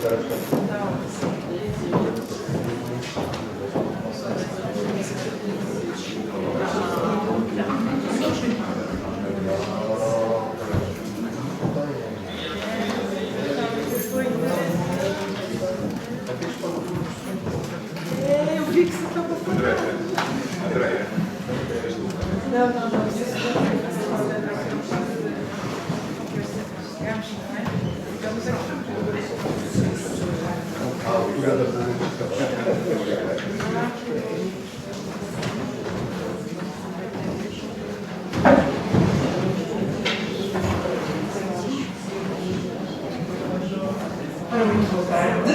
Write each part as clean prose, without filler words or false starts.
Eu vi que você estava falando. Andréia. Não. Ora, muito boa tarde.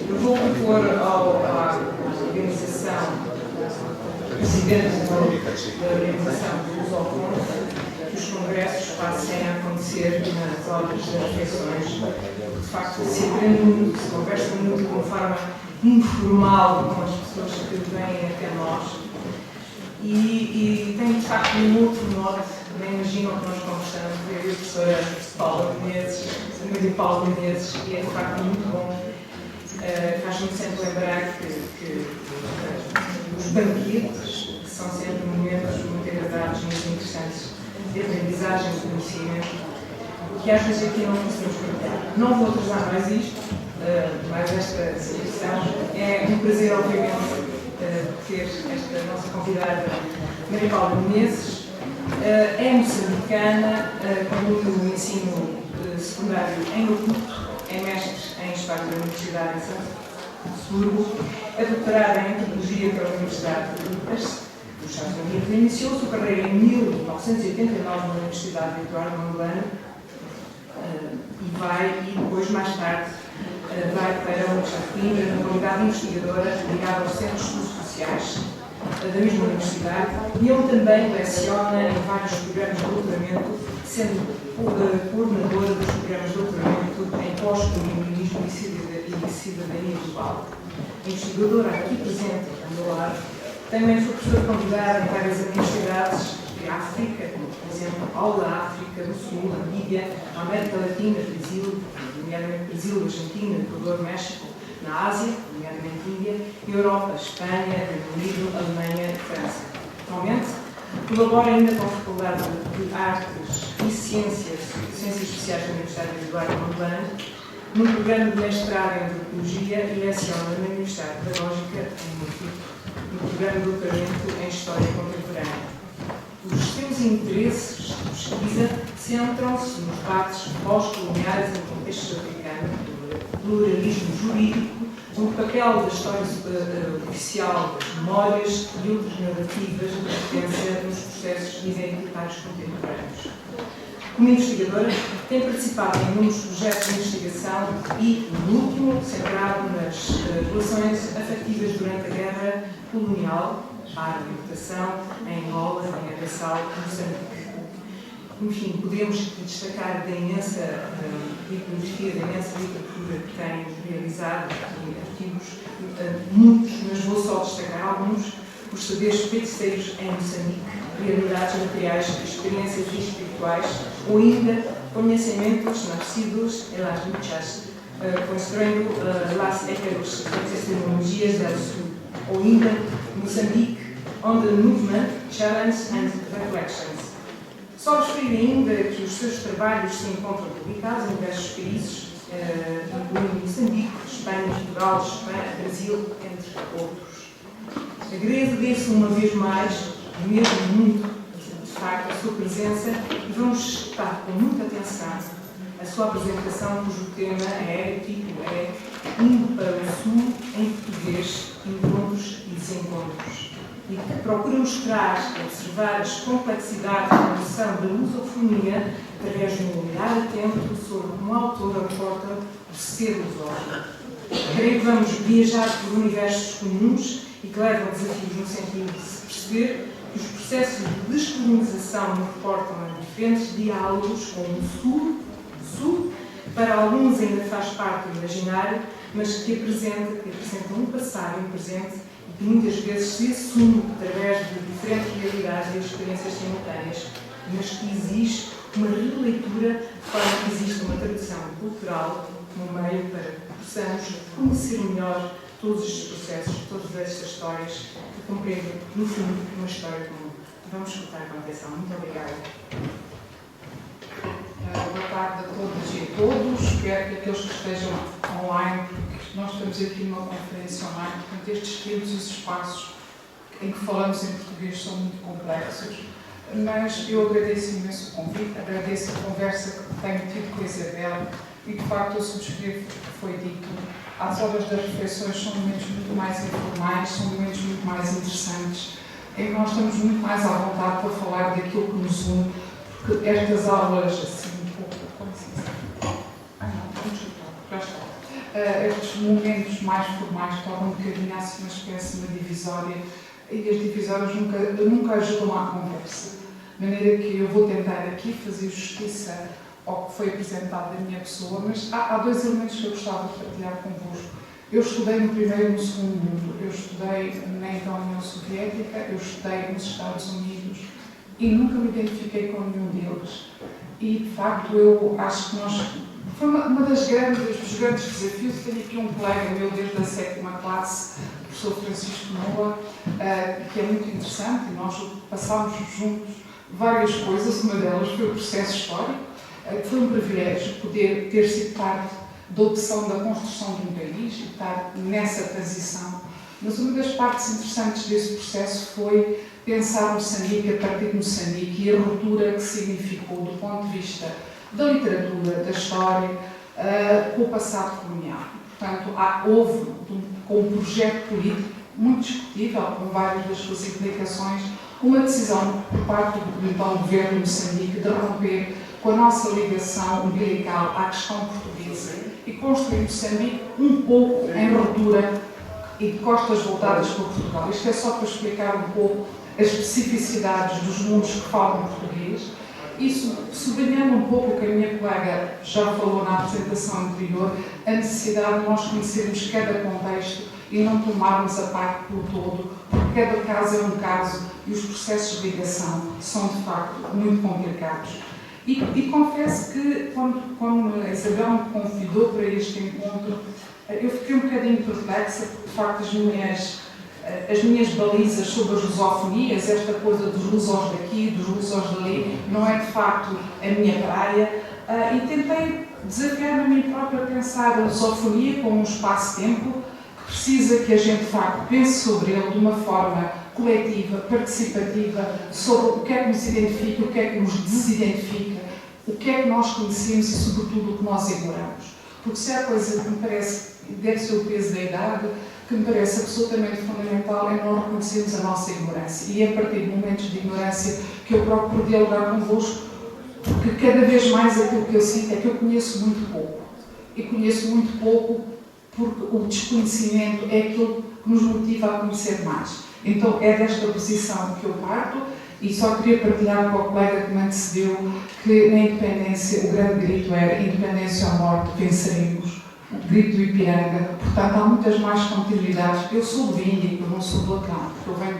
Eu vou propor à organização, presidente da organização do Lusofone, que os congressos passem a acontecer nas horas das refeições. De facto, se aprende muito, se conversa muito de uma forma informal com as pessoas que vêm até nós. E tem, de facto, um outro modo, nem imaginam que nós conversamos, eu e a professora Paula Menezes, e é, de facto, muito bom. Faz-me sempre lembrar que os banquetes são sempre momentos muito agradáveis, muito interessantes, de aprendizagem, de conhecimento, que às vezes aqui não conseguimos partilhar. Não vou atrasar mais isto, mais esta situação. É um prazer, obviamente, ter esta nossa convidada, Maria Paula Menezes. É moçambicana, concluiu o ensino secundário em Maputo, é mestre em História da Universidade de Salzburgo, é doutorada em Antropologia pela Universidade de Lucas, dos Estados Unidos. Iniciou sua carreira em 1989 na Universidade de Eduardo Mondlane e depois, mais tarde, vai para a Universidade de Coimbra, na qualidade investigadora ligada aos Centros de Estudos Sociais da mesma universidade, e ele também leciona em vários programas de doutoramento, sendo coordenadora dos programas de doutoramento em pós-colonialismo e cidadania global. A investigadora aqui presente, ao meu lado, também foi professora convidada em várias universidades de África, como, por exemplo, Aula África do Sul, Namíbia, América Latina, Brasil, nomeadamente Brasil, Argentina, Equador, México, na Ásia, nomeadamente Índia, Europa, Espanha, Reino Unido, Alemanha e França. Atualmente, colabora ainda com a Faculdade de Artes e Ciências Sociais da Universidade de Eduardo Mondlane, num programa de mestrado em Antropologia e leciona na Universidade Pedagógica em Maputo, no programa de doutoramento em História Contemporânea. Os seus interesses de pesquisa centram-se nos debates pós-coloniais em contexto africano, pluralismo jurídico, no papel da história oficial das memórias e outras narrativas de referência nos processos identitários contemporâneos. Como investigadora, tem participado em inúmeros projetos de investigação e, no último, centrado nas relações afetivas durante a Guerra Colonial, a libertação, em Angola, em Guiné-Bissau e Moçambique. Enfim, podemos destacar da imensa bibliografia, da imensa literatura que tem realizado em artigos, muitos, mas vou só destacar alguns: os saberes feiticeiros em Moçambique, realidades materiais, experiências espirituais, ou ainda conhecimentos nascidos em las luchas, construindo las epistemologias del Sul, ou ainda Moçambique on the Movement, Challenge and Reflections. Só referir ainda que os seus trabalhos se encontram publicados em diversos países, incluindo Moçambique, Espanha, Portugal, Brasil, entre outros. Agradeço uma vez mais, mesmo muito, de facto, a sua presença e vamos escutar com muita atenção a sua apresentação, cujo tema Indo para o Sul, em português, encontros e desencontros. E que procura mostrar e observar as complexidades da noção da lusofonia através de um olhar atento sobre como o autor aborda o ser lusófono. Creio que vamos viajar por universos comuns e que levam desafios no sentido de se perceber que os processos de descolonização nos reportam a diferentes diálogos com o Sul, para alguns ainda faz parte do imaginário, mas que apresentam um passado, um presente que muitas vezes se assume através de diferentes realidades e experiências simultâneas, mas que exige uma releitura de forma que existe uma tradução cultural no meio para que possamos conhecer melhor todos estes processos, todas estas histórias que compreendem, no fundo, uma história comum. Vamos escutar com atenção. Muito obrigada. Boa tarde a todas e a todos, quer que aqueles que estejam online, porque nós estamos aqui numa conferência online, portanto estes tempos e espaços em que falamos em português são muito complexos, mas eu agradeço imenso o convite, agradeço a conversa que tenho tido com a Isabel e de facto eu subscrevo o que foi dito. As horas das reflexões são momentos muito mais informais, são momentos muito mais interessantes, em que nós estamos muito mais à vontade para falar daquilo que nos une, porque estas aulas, assim, um pouco, com licença. Já está. Estes momentos mais formais tornam um bocadinho assim uma espécie de divisória, e as divisórias nunca ajudam à conversa. De maneira que eu vou tentar aqui fazer justiça ao que foi apresentado da minha pessoa, mas há dois elementos que eu gostava de partilhar convosco. Eu estudei no primeiro e no segundo mundo, eu estudei na então União Soviética, eu estudei nos Estados Unidos e nunca me identifiquei com nenhum deles. E, de facto, eu acho que nós... Foi uma dos grandes desafios. Tenho aqui um colega meu desde a 7ª classe, o professor Francisco Noa, que é muito interessante, e nós passámos juntos várias coisas, uma delas foi o processo histórico. Foi um privilégio poder ter sido parte da opção da construção de um país e estar nessa transição. Mas uma das partes interessantes desse processo foi pensar Moçambique a partir de Moçambique e a ruptura que significou do ponto de vista da literatura, da história, com o passado colonial. Portanto, houve, com um projeto político muito discutível, com várias das suas implicações, uma decisão por parte do então governo de Moçambique de romper com a nossa ligação umbilical à questão portuguesa e construir Moçambique um pouco em ruptura e de costas voltadas para Portugal. Isto é só para explicar um pouco as especificidades dos mundos que falam português. Isso, sublinhando um pouco o que a minha colega já falou na apresentação anterior, a necessidade de nós conhecermos cada contexto e não tomarmos a parte pelo todo, porque cada caso é um caso e os processos de ligação são, de facto, muito complicados. E confesso que, quando a Isabel me convidou para este encontro, eu fiquei um bocadinho perplexa, porque, de facto, as minhas balizas sobre as lusofonias, esta coisa dos lusos daqui, dos lusos dali, não é, de facto, a minha praia. E tentei desafiar-me a mim própria a pensar a lusofonia como um espaço-tempo que precisa que a gente, de facto, pense sobre ele de uma forma coletiva, participativa, sobre o que é que nos identifica, o que é que nos desidentifica, o que é que nós conhecemos e, sobretudo, o que nós ignoramos. Porque se há coisa que me parece, deve ser o peso da idade, que me parece absolutamente fundamental é nós reconhecermos a nossa ignorância. E é a partir de momentos de ignorância que eu procuro dialogar convosco, porque cada vez mais aquilo que eu sinto é que eu conheço muito pouco. E conheço muito pouco porque o desconhecimento é aquilo que nos motiva a conhecer mais. Então é desta posição que eu parto e só queria partilhar com a colega que me antecedeu que na independência o grande grito era independência ou morte, venceremos. O grito do Ipiranga. Portanto, há muitas mais continuidades. Eu sou do Índico, não sou do Atlântico. Eu venho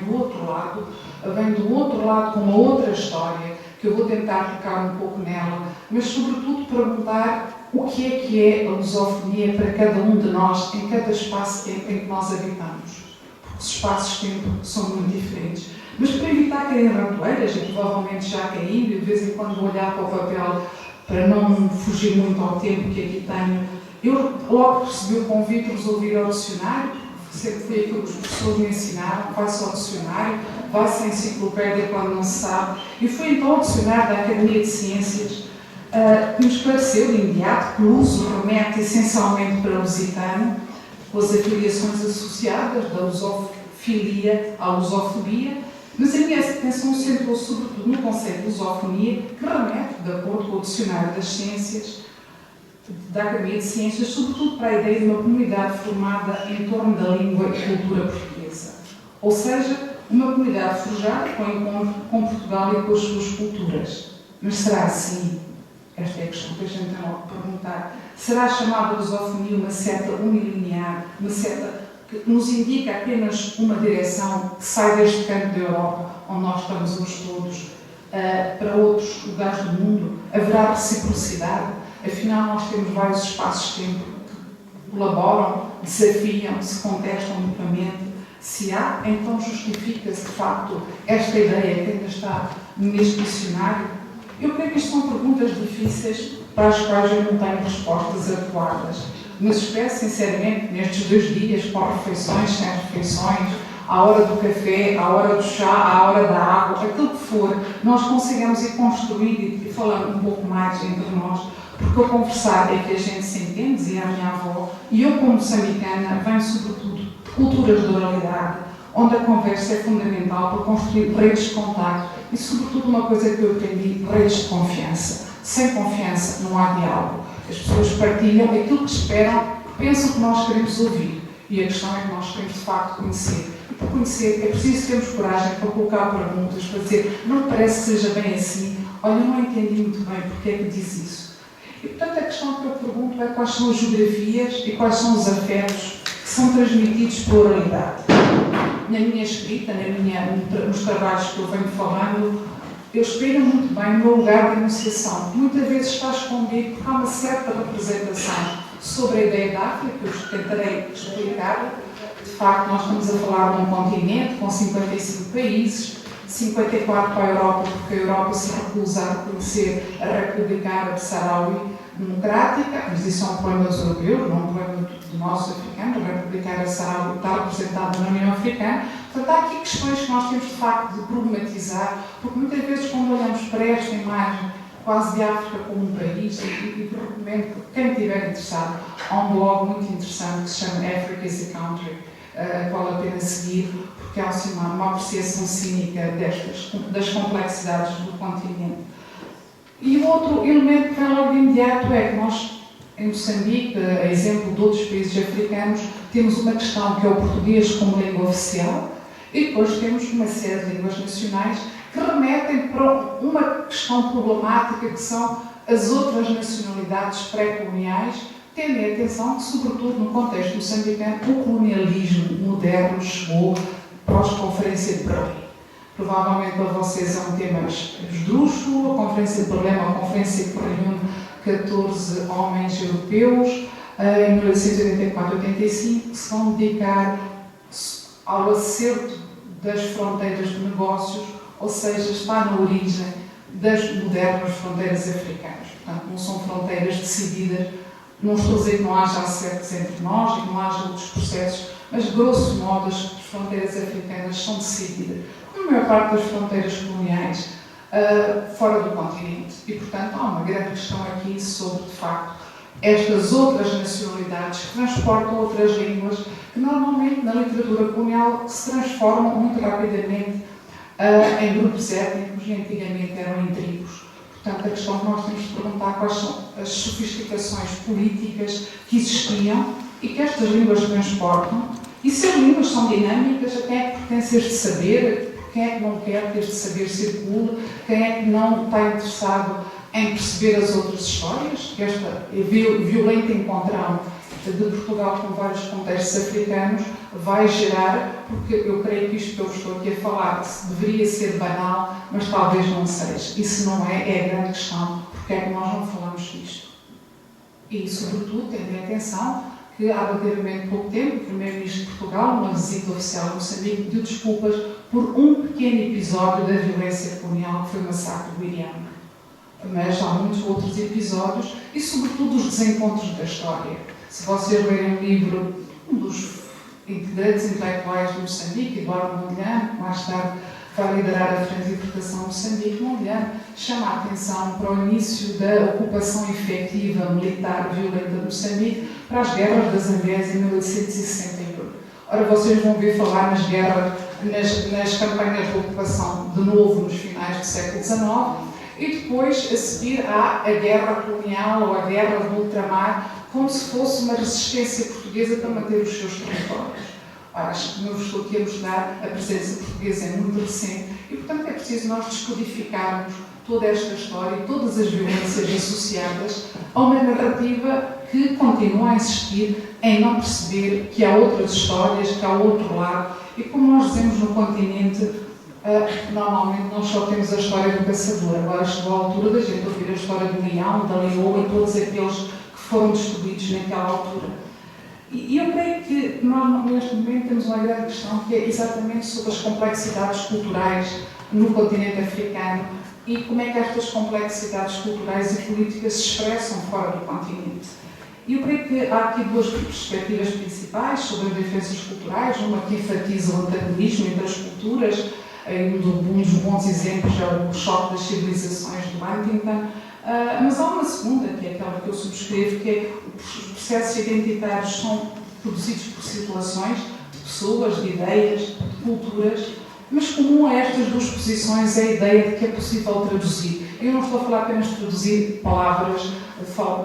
do outro lado com uma outra história que eu vou tentar tocar um pouco nela, mas sobretudo perguntar o que é a lusofonia para cada um de nós em cada espaço-tempo em que nós habitamos. Os espaços-tempo são muito diferentes. Mas para evitar cair em ratoeiras, e provavelmente já caindo, e de vez em quando vou olhar para o papel para não fugir muito ao tempo que aqui tenho, eu logo recebi o convite de resolver ir ao dicionário, sempre foi aquilo que os professores me ensinaram, vai-se ao dicionário, vai-se à enciclopédia quando não se sabe, e foi então ao dicionário da Academia de Ciências que me esclareceu de imediato que o uso remete essencialmente para o lusitano, com as afiliações associadas da lusofilia à lusofobia, mas a minha atenção centrou sobretudo no conceito de lusofonia, que remete, de acordo com o Dicionário das Ciências, da Academia de Ciências, sobretudo para a ideia de uma comunidade formada em torno da língua e cultura portuguesa. Ou seja, uma comunidade forjada com encontro com Portugal e com as suas culturas. Mas será assim? Esta é a questão que a gente tem logo que perguntar. Será chamada lusofonia uma seta unilinear, uma seta que nos indica apenas uma direção que sai deste canto da Europa, onde nós estamos hoje todos, para outros lugares do mundo? Haverá reciprocidade? Afinal, nós temos vários espaços de tempo que colaboram, desafiam, se contestam mutuamente. Se há, então justifica-se de facto esta ideia que ainda está neste dicionário? Eu creio que isto são perguntas difíceis para as quais eu não tenho respostas adequadas. Mas espero sinceramente, nestes 2 dias, pós-refeições, sem refeições, à hora do café, à hora do chá, à hora da água, aquilo que for, nós consigamos ir construir e falando um pouco mais entre nós, porque o conversar é que a gente se entende, dizia a minha avó, e eu, como moçambicana, venho sobretudo de culturas de oralidade, onde a conversa é fundamental para construir redes de contacto e, sobretudo, uma coisa que eu aprendi, redes de confiança. Sem confiança não há diálogo. As pessoas partilham aquilo que esperam, que pensam que nós queremos ouvir. E a questão é que nós queremos, de facto, conhecer. E para conhecer é preciso termos coragem para colocar perguntas, para dizer, não parece que seja bem assim, olha, eu não entendi muito bem porque é que diz isso. E, portanto, a questão que eu pergunto é quais são as geografias e quais são os afetos que são transmitidos pela oralidade. Na minha escrita, nos trabalhos que eu venho falando, eu explico muito bem o meu lugar de enunciação. Muitas vezes está escondido porque há uma certa representação sobre a ideia da África, que eu tentarei explicar. De facto, nós estamos a falar de um continente com 55 países, 54 para a Europa, porque a Europa se recusa a reconhecer a República Árabe Saharaui Democrática, mas isso é um problema dos europeus, não é um problema do nosso africano. A República Árabe Saharaui está representada na União Africana. Portanto, há aqui questões que nós temos de facto de problematizar, porque muitas vezes quando olhamos para esta imagem quase de África como um país, e recomendo que quem estiver interessado, há um blog muito interessante que se chama Africa is a Country, vale a pena seguir, porque há assim, uma apreciação cínica das complexidades do continente. E o outro elemento que vem logo de imediato é que nós, em Moçambique, a exemplo de outros países africanos, temos uma questão que é o português como língua oficial e depois temos uma série de línguas nacionais que remetem para uma questão problemática que são as outras nacionalidades pré-coloniais, tendo em atenção que, sobretudo no contexto moçambicano, o colonialismo moderno chegou pós-Conferência de Berlim. Provavelmente para vocês é um tema esdrúxulo, a Conferência de Berlim é uma conferência que reúne 14 homens europeus em 1884-85 que se vão dedicar ao acerto das fronteiras de negócios, ou seja, está na origem das modernas fronteiras africanas. Portanto, não são fronteiras decididas, não estou a dizer que não haja acertos entre nós e que não haja outros processos, mas, grosso modo, as fronteiras africanas são decididas, como a maior parte das fronteiras coloniais, fora do continente. E, portanto, há uma grande questão aqui sobre, de facto, estas outras nacionalidades que transportam outras línguas que, normalmente, na literatura colonial, se transformam muito rapidamente em grupos étnicos e antigamente eram em tribos. Portanto, a questão que nós temos de perguntar quais são as sofisticações políticas que existiam e que estas línguas transportam. E se as línguas são dinâmicas, a quem é que pertence este saber? Quem é que não quer que este saber circule? Quem é que não está interessado em perceber as outras histórias? Esta violenta encontrão de Portugal com vários contextos africanos vai gerar, porque eu creio que isto que eu estou aqui a falar deveria ser banal, mas talvez não seja. E se não é, é a grande questão. Porque é que nós não falamos disto? E, sobretudo, tendo em atenção que há relativamente pouco tempo, o Primeiro-Ministro de Portugal, numa visita oficial a Moçambique, pediu desculpas por um pequeno episódio da violência colonial, que foi o massacre do Iriana. Mas há muitos outros episódios e, sobretudo, os desencontros da história. Se vocês lerem um livro, um dos grandes intelectuais de Moçambique, Eduardo Mondlane, que mais tarde vai liderar a transinterpretação de Moçambique, Mondlane chama a atenção para o início da ocupação efetiva militar violenta de Moçambique para as guerras das Zambésias em 1861. Ora, vocês vão ver falar nas guerras, nas campanhas de ocupação de novo nos finais do século XIX e depois, a seguir, há a guerra colonial ou a guerra do ultramar, como se fosse uma resistência portuguesa para manter os seus territórios. Ora, como eu vos estou aqui a mostrar, a presença portuguesa é muito recente e, portanto, é preciso nós descodificarmos toda esta história e todas as violências associadas a uma narrativa que continua a insistir em não perceber que há outras histórias, que há outro lado. E como nós dizemos no continente, normalmente nós só temos a história do caçador. Agora chegou a altura da gente ouvir a história do leão, da leoa e todos aqueles que foram destruídos naquela altura. E eu creio que nós, neste momento, temos uma grande questão que é exatamente sobre as complexidades culturais no continente africano e como é que estas complexidades culturais e políticas se expressam fora do continente. E eu creio que há aqui duas perspectivas principais sobre as diferenças culturais, uma que enfatiza o antagonismo entre as culturas, um dos bons exemplos é o choque das civilizações do Huntington, mas há uma segunda, que é aquela que eu subscrevo, que é os processos identitários são produzidos por circulações de pessoas, de ideias, de culturas, mas comum a estas duas posições é a ideia de que é possível traduzir. Eu não estou a falar apenas de traduzir palavras,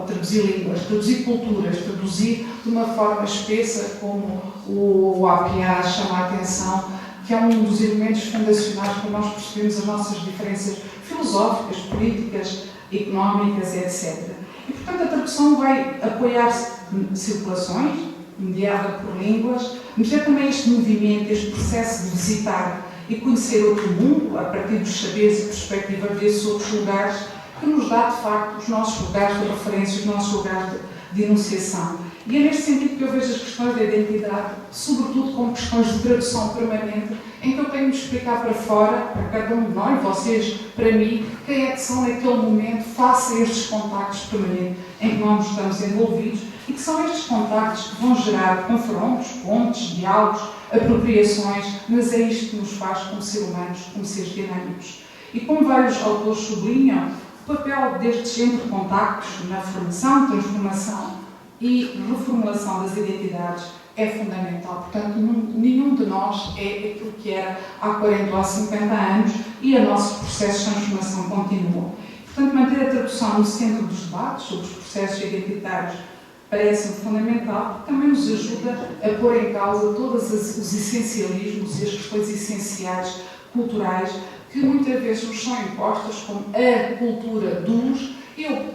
traduzir línguas, traduzir culturas, traduzir de uma forma espessa, como o APA chama a atenção, que é um dos elementos fundacionais para nós percebermos as nossas diferenças filosóficas, políticas, económicas, etc. E, portanto, a tradução vai apoiar-se em circulações, mediada por línguas, mas é também este movimento, este processo de visitar e conhecer outro mundo, a partir dos saberes e perspectiva desses outros lugares, que nos dá, de facto, os nossos lugares de referência, os nossos lugares de enunciação. E é neste sentido que eu vejo as questões da identidade, sobretudo como questões de tradução permanente, em que eu tenho de explicar para fora, para cada um de nós, vocês, para mim, quem é que são naquele momento, face a estes contactos permanentes em que nós estamos envolvidos, e que são estes contactos que vão gerar confrontos, pontes, diálogos, apropriações, mas é isto que nos faz como seres humanos, como seres dinâmicos. E como vários autores sublinham, o papel destes centros de contactos na formação, transformação e reformulação das identidades é fundamental. Portanto, nenhum de nós é aquilo que era há 40 ou há 50 anos e o nosso processo de transformação continua. Portanto, manter a tradução no centro dos debates sobre os processos identitários parece-me fundamental, porque também nos ajuda a pôr em causa todos os essencialismos e as questões essenciais culturais que muitas vezes nos são impostas como a cultura dos, e eu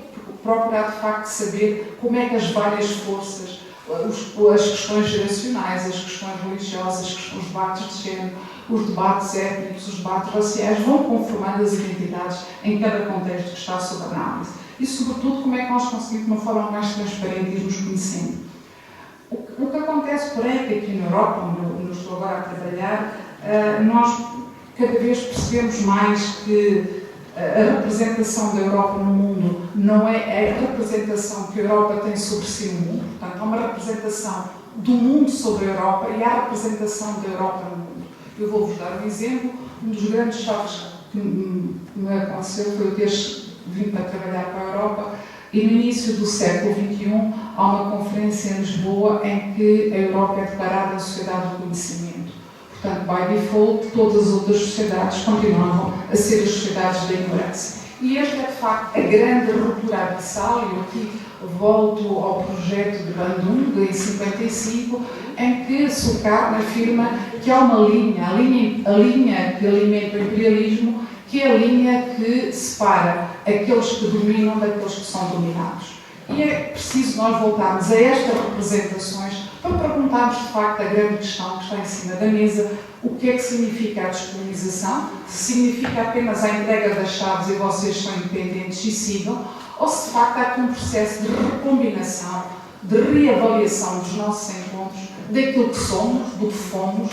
procurar de facto saber como é que as várias forças, as questões geracionais, as questões religiosas, os debates de género, os debates étnicos, os debates raciais vão conformando as identidades em cada contexto que está sob análise. E, sobretudo, como é que nós conseguimos, de uma forma mais transparente, ir nos conhecendo. O que acontece, porém, é que aqui na Europa, onde eu estou agora a trabalhar, nós cada vez percebemos mais que a representação da Europa no mundo não é a representação que a Europa tem sobre si no mundo. Portanto, há uma representação do mundo sobre a Europa e há a representação da Europa no mundo. Eu vou-vos dar um exemplo. Um dos grandes choques que me aconteceu foi eu ter vindo para trabalhar para a Europa e no início do século XXI há uma conferência em Lisboa em que a Europa é declarada a sociedade do conhecimento. Portanto, by default, todas as outras sociedades continuavam a ser as sociedades da ignorância. E esta é, de facto, a grande ruptura abissal, e eu aqui volto ao projeto de Bandung, em 55, em que Sukarno afirma que há uma linha, a linha que alimenta o imperialismo, que é a linha que separa aqueles que dominam daqueles que são dominados. E é preciso nós voltarmos a estas representações para perguntarmos, de facto, a grande questão que está em cima da mesa: o que é que significa a descolonização? Se significa apenas a entrega das chaves e vocês são independentes e sigam, ou se, de facto, há aqui um processo de recombinação, de reavaliação dos nossos encontros, daquilo que somos, do que fomos,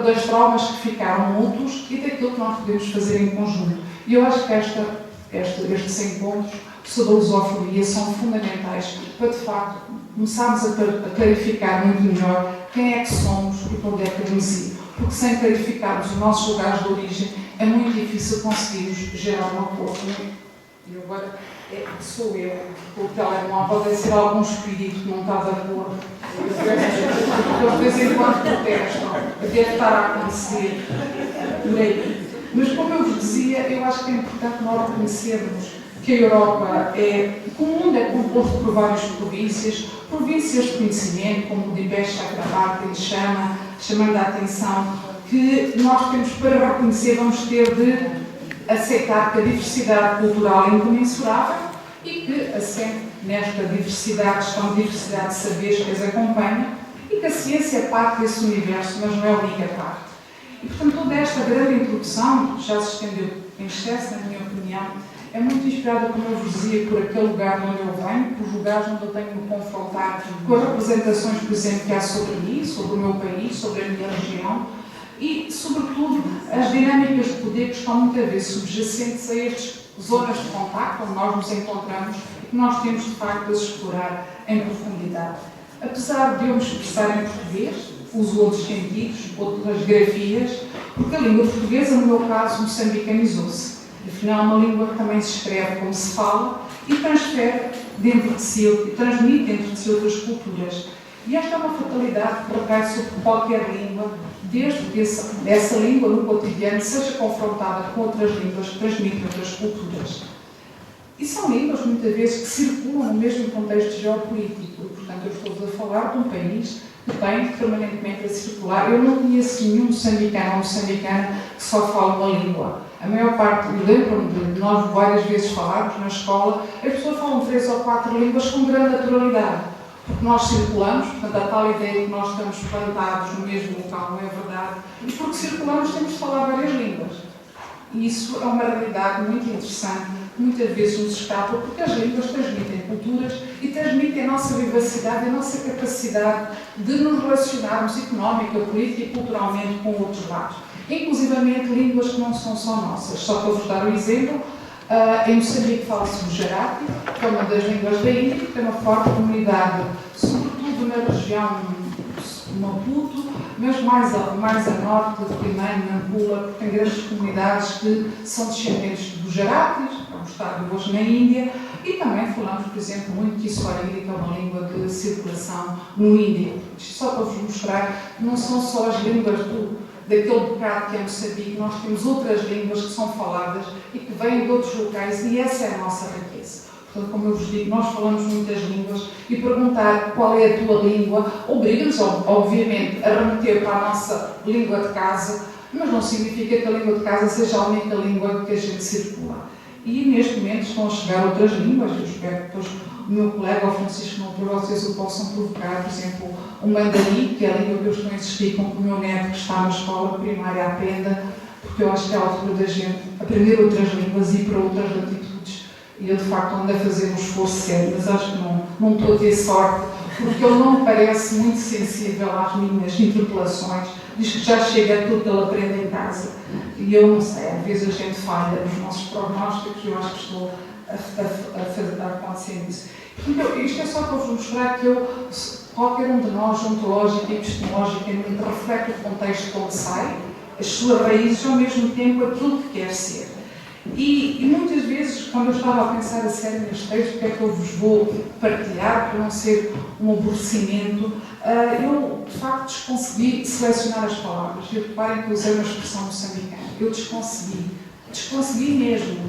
das traumas que ficaram mútuos e daquilo que nós podemos fazer em conjunto. E eu acho que estes encontros sobre a lusofonia são fundamentais para, de facto, começarmos a clarificar muito melhor quem é que somos e para onde é que queremos ir. Porque sem clarificarmos os nossos lugares de origem é muito difícil conseguirmos gerar um acordo. E agora sou eu, o telemóvel deve ser algum espírito que não está de acordo. Porque de vez em quando protestam, deve estar a acontecer por aí. Mas como eu vos dizia, eu acho que é importante nós reconhecermos que a Europa que o mundo é composto por várias províncias de conhecimento, como o Dipesh Chakrabarti chama, chamando a atenção que nós temos, para reconhecer, vamos ter de aceitar que a diversidade cultural é incomensurável e que assente nesta diversidade, estão diversidade de saberes que as acompanha, e que a ciência é parte desse universo, mas não é a única parte. E, portanto, toda esta grande introdução, que já se estendeu em excesso, na minha opinião, é muito inspirada, como eu vos dizia, por aquele lugar de onde eu venho, por lugares onde eu tenho de me confrontar com as representações, por exemplo, que há sobre mim, sobre o meu país, sobre a minha região, e, sobretudo, as dinâmicas de poder que estão muitas vezes subjacentes a estas zonas de contacto onde nós nos encontramos e que nós temos, de facto, a explorar em profundidade. Apesar de eu me expressar em português, uso outros sentidos, outras grafias, porque a língua portuguesa, no meu caso, moçambicanizou-se. Afinal, é uma língua que também se escreve como se fala e transfere dentro de si, transmite dentro de si outras culturas. E esta é uma fatalidade que recai sobre qualquer língua, desde que essa língua no cotidiano seja confrontada com outras línguas que transmitem outras culturas. E são línguas, muitas vezes, que circulam no mesmo contexto geopolítico. E, portanto, eu estou a falar de um país que tem permanentemente a circular. Eu não conheço nenhum moçambicano ou moçambicana que só fala uma língua. A maior parte, e lembro-me de nós várias vezes falarmos na escola, as pessoas falam 3 ou 4 línguas com grande naturalidade. Porque nós circulamos, portanto, a tal ideia de que nós estamos plantados no mesmo local não é verdade, e porque circulamos temos de falar várias línguas. E isso é uma realidade muito interessante, muitas vezes nos escapa, porque as línguas transmitem culturas e transmitem a nossa vivacidade, a nossa capacidade de nos relacionarmos económica, política e culturalmente com outros lados. Inclusivamente línguas que não são só nossas. Só para vos dar um exemplo, em Moçambique fala-se o Gujarati, que é uma das línguas da Índia, que tem uma forte comunidade, sobretudo na região de Maputo, mas mais a norte de Climane, Nampula, porque tem grandes comunidades que são descendentes de Gujaratis, que é um estado hoje na Índia, e também falamos, por exemplo, muito de Kiswahili, que é uma língua de circulação no Índico. Isto só para vos mostrar que não são só as línguas daquele bocado que é Moçambique, nós temos outras línguas que são faladas e que vêm de outros locais, e essa é a nossa riqueza. Portanto, como eu vos digo, nós falamos muitas línguas e perguntar qual é a tua língua obriga-nos, obviamente, a remeter para a nossa língua de casa, mas não significa que a língua de casa seja a única língua que a gente circula. E neste momento estão a chegar outras línguas, eu espero que depois o meu colega, o Francisco, não por vocês o possam provocar, por exemplo, o mandarim, que é a língua que eu estou a insistir com que o meu neto que está na escola primária aprenda, porque eu acho que é a altura da gente aprender outras línguas e ir para outras latitudes. E eu, de facto, ando a fazer um esforço sério, mas acho que não estou a ter sorte, porque ele não me parece muito sensível às minhas interpelações, diz que já chega aquilo que ele aprende em casa. E eu não sei, às vezes a gente falha nos nossos prognósticos, eu acho que estou a acontecer isso. Então, isto é só para vos mostrar que qualquer um de nós, ontológica e epistemologicamente, reflete o contexto de onde sai, as suas raízes, ao mesmo tempo aquilo que quer ser. E muitas vezes, quando eu estava a pensar a sério neste texto, o que é que eu vos vou partilhar, para não ser um aborrecimento, eu, de facto, desconsegui selecionar as palavras. E reparem que eu usei uma expressão moçambicana. Eu desconsegui mesmo.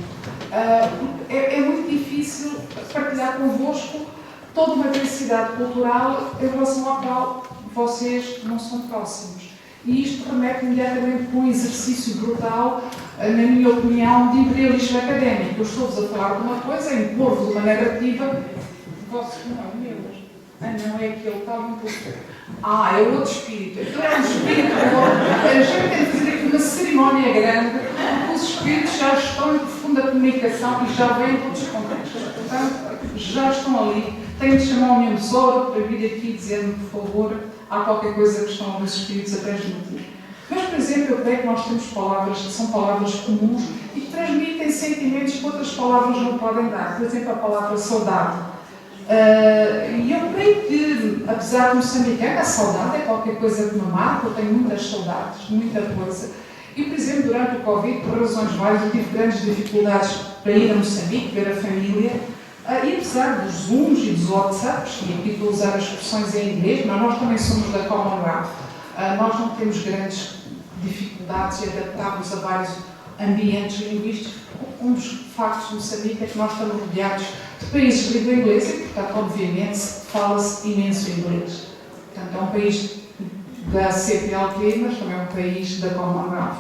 É muito difícil partilhar convosco toda uma densidade cultural em relação à qual vocês não são próximos. E isto remete imediatamente para um exercício brutal, na minha opinião, de imperialismo académico. Eu estou-vos a falar de uma coisa, a impor-vos uma narrativa. Vossos não, meus. Não, é aquele, está um pouco. É outro espírito. Então é um espírito. A gente tem que fazer aqui uma cerimónia grande, porque os espíritos já estão em profunda comunicação e já vêm de outros contextos. Portanto, já estão ali. Tenho de chamar o meu tesouro para vir aqui dizendo, por favor, há qualquer coisa que estão os espíritos a transmitir. Mas, por exemplo, eu creio que nós temos palavras que são palavras comuns e que transmitem sentimentos que outras palavras não podem dar. Por exemplo, a palavra saudade. E eu creio que, apesar de moçambicana, a saudade é qualquer coisa que me marca. Eu tenho muitas saudades, muita coisa. E, por exemplo, durante o Covid, por razões várias, eu tive grandes dificuldades para ir a Moçambique, ver a família. E apesar dos Zooms e dos WhatsApps, e aqui estou a usar as expressões em inglês, mas nós também somos da Commonwealth, nós não temos grandes dificuldades em adaptarmos a vários ambientes linguísticos. Um dos factos de Moçambique é que nós estamos rodeados de países de língua inglesa e, portanto, obviamente, fala-se imenso inglês. Portanto, é um país da CPLP, mas também é um país da Commonwealth.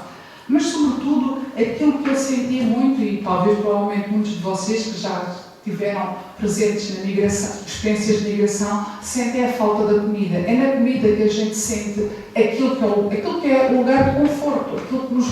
Mas, sobretudo, aquilo que eu sentia muito, e talvez provavelmente muitos de vocês que já tiveram presentes na migração, experiências de migração, sentem a falta da comida. É na comida que a gente sente aquilo que é o lugar de conforto, aquilo que nos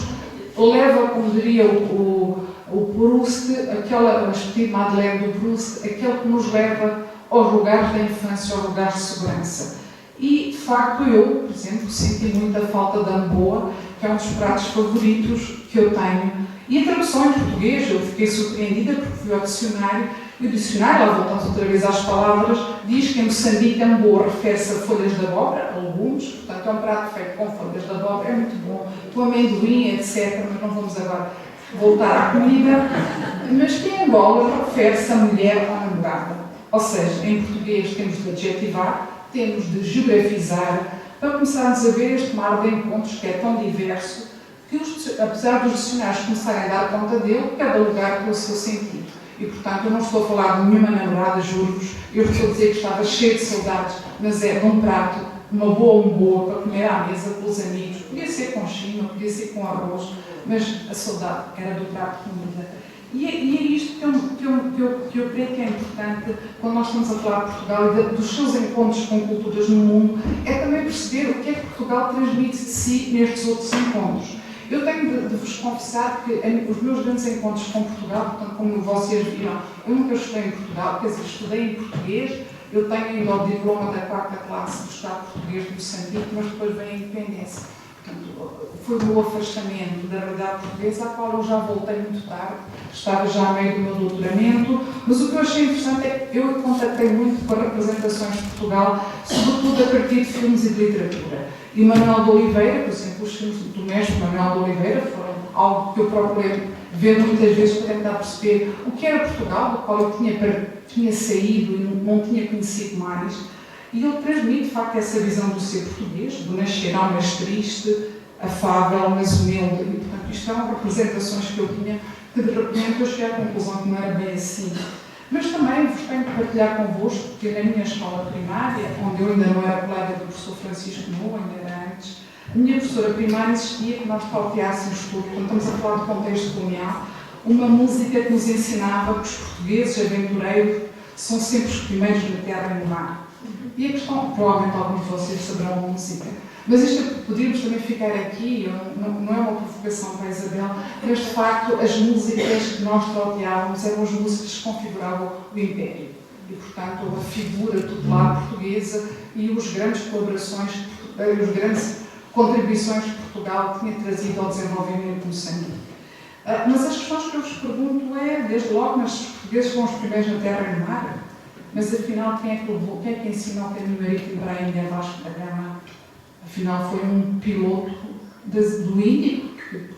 leva, como diria o Proust, aquela Petite Madeleine do Proust, aquele que nos leva aos lugares da infância, aos lugares de segurança. E, de facto, eu, por exemplo, senti muita falta da amboa, que é um dos pratos favoritos que eu tenho. E a tradução em português, eu fiquei surpreendida porque fui ao dicionário, e o dicionário, lá voltando outra vez às palavras, diz que em Moçambique a amboa refere-se a folhas de abóbora, a legumes, portanto é um prato feito com folhas de abóbora, é muito bom, com amendoim, etc., mas não vamos agora voltar à comida, mas que em Angola refere-se a mulher ou namorada. Ou seja, em português temos de adjetivar, temos de geografizar, para começarmos a ver este mar de encontros que é tão diverso, que apesar dos dicionários começarem a dar conta dele, cada lugar tem o seu sentido. E, portanto, eu não estou a falar de nenhuma namorada, juro-vos, eu estou a dizer que estava cheio de saudades, mas é de um prato, uma boa para comer à mesa com os amigos. Podia ser com chima, podia ser com arroz, mas a saudade era do prato de comida. E é isto que eu creio que é importante quando nós estamos a falar de Portugal e dos seus encontros com culturas no mundo, é também perceber o que é que Portugal transmite de si nestes outros encontros. Eu tenho de vos confessar que os meus grandes encontros com Portugal, portanto, como vocês viram, eu nunca estudei em Portugal, quer dizer, estudei em português, eu tenho ainda o diploma da 4ª classe do Estado Português de Moçambique, mas depois vem a independência. Portanto, foi o meu afastamento da realidade portuguesa, à qual eu já voltei muito tarde, estava já a meio do meu doutoramento, mas o que eu achei interessante é que eu contactei muito para representações de Portugal, sobretudo a partir de filmes e de literatura. E o Manuel de Oliveira, por exemplo, os filmes do mestre Manuel de Oliveira foram algo que eu procurei ver muitas vezes para tentar perceber o que era Portugal, do qual eu tinha saído e não tinha conhecido mais. E ele transmite, de facto, essa visão do ser português, do nascer ao mais triste, afável, mas humilde. E, portanto, isto são representações que eu tinha, que de repente eu cheguei à conclusão que não era bem assim. Mas também vos tenho que partilhar convosco, porque na minha escola primária, onde eu ainda não era colega do professor Francisco Noa, ainda era antes, a minha professora primária insistia que nós pauteássemos tudo, quando estamos a falar de contexto colonial, uma música que nos ensinava que os portugueses aventureiros são sempre os primeiros na terra e no mar. E a questão, provavelmente alguns de vocês saberão a música, mas isto podíamos também ficar aqui, não é uma provocação para a Isabel, mas de facto as músicas que nós trauteávamos eram as músicas que configuravam o Império. E portanto a figura tutelar portuguesa e as grandes colaborações, as grandes contribuições que Portugal tinha trazido ao desenvolvimento de Moçambique. Mas as questões que eu vos pergunto é, desde logo, mas os portugueses foram os primeiros na terra e no mar? Mas afinal, quem é que ensinou o caminho marítimo para a Índia, Vasco da Gama? Afinal, foi um piloto do Índico,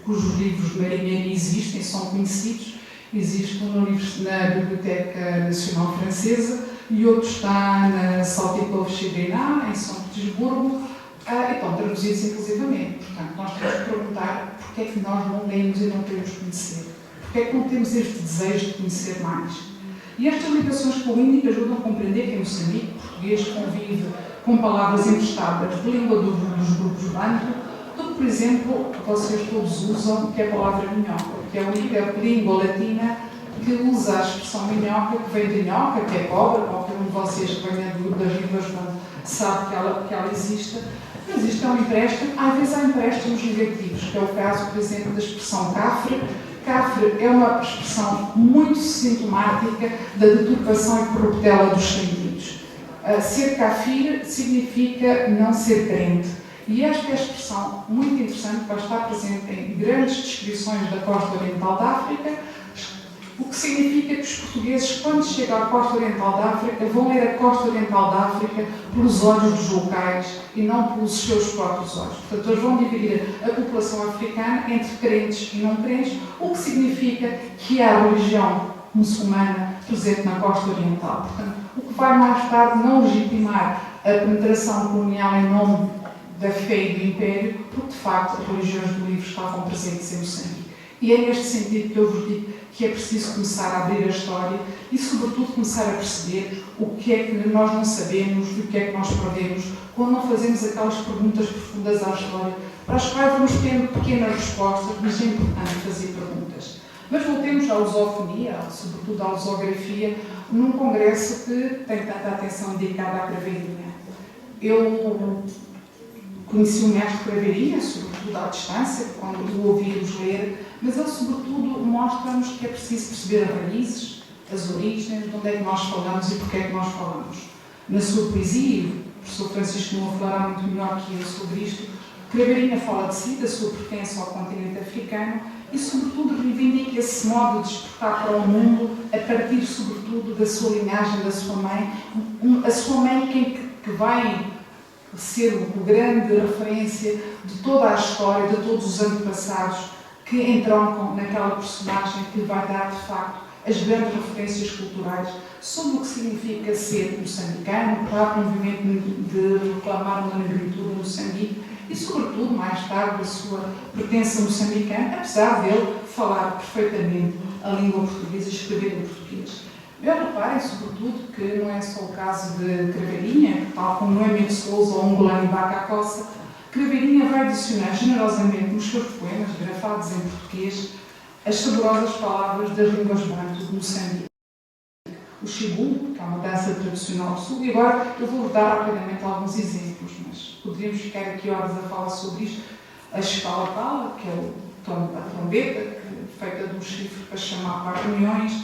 cujos livros de marinheiro existem, são conhecidos. Existe um na Biblioteca Nacional Francesa e outro está na Saltykov Chibena, em São Petersburgo, e estão traduzidos inclusivamente. Portanto, nós temos que perguntar porque é que nós não lemos e não queremos conhecer. Porque é que não temos este desejo de conhecer mais. E estas ligações com o Índico ajudam a compreender que em Moçambique o português convive com palavras emprestadas de língua dos grupos banto, do que, por exemplo, vocês todos usam, que é a palavra minhoca, que é a única língua latina que usa a expressão minhoca, que vem de minhoca, que é cobra, qualquer um de vocês que venha das línguas sabe que ela existe, mas isto é um empréstimo, às vezes há empréstimos negativos, que é o caso, por exemplo, da expressão cafre. Cafre é uma expressão muito sintomática da deturpação e corruptela dos sentidos. Ser kafir significa não ser crente. E esta é a expressão muito interessante que vai estar presente em grandes descrições da costa oriental da África, o que significa que os portugueses, quando chegam à costa oriental da África, vão ler a costa oriental da África pelos olhos dos locais e não pelos seus próprios olhos. Portanto, eles vão dividir a população africana entre crentes e não crentes, o que significa que há a religião muçulmana presente na costa oriental. Portanto, o que vai mais tarde não legitimar a penetração colonial em nome da fé e do Império, porque de facto as religiões do livro estavam presentes em Moçambique. E é neste sentido que eu vos digo que é preciso começar a abrir a história e, sobretudo, começar a perceber o que é que nós não sabemos e o que é que nós perdemos quando não fazemos aquelas perguntas profundas à história, para as quais vamos tendo pequenas respostas, mas é importante fazer perguntas. Mas voltemos à lusofonia, sobretudo à lusografia, num congresso que tem tanta atenção dedicada à Craveirinha. Eu conheci o mestre Craveirinha, sobretudo à distância, quando o ouvi-los ler, mas ele, sobretudo, mostra-nos que é preciso perceber as raízes, as origens, de onde é que nós falamos e porquê é que nós falamos. Na sua poesia, o professor Francisco não falará muito melhor que eu sobre isto, Craveirinha fala de si, da sua pertença ao continente africano e, sobretudo, reivindica esse modo de despertar para o mundo a partir, sobretudo, da sua linhagem, da sua mãe. A sua mãe que vai ser o grande referência de toda a história, de todos os antepassados que entroncam naquela personagem que vai dar, de facto, as grandes referências culturais sobre o que significa ser moçambicano, o próprio movimento de reclamar uma negritude em Moçambique e, sobretudo, mais tarde, a sua pertença moçambicana, apesar dele falar perfeitamente a língua portuguesa e escrever em português. Reparem, sobretudo, que não é só o caso de Craveirinha, tal como Noemi de Souza ou Ungolano e Baca Coça, Craveirinha vai adicionar generosamente nos seus poemas, grafados em português, as saborosas palavras das línguas bantu de Moçambique. O Xibu, que é uma dança tradicional do Sul, e agora eu vou dar rapidamente alguns exemplos, mas poderíamos ficar aqui horas a falar sobre isto. A Xipala-Pala, que é a trombeta, feita de um chifre para chamar para reuniões,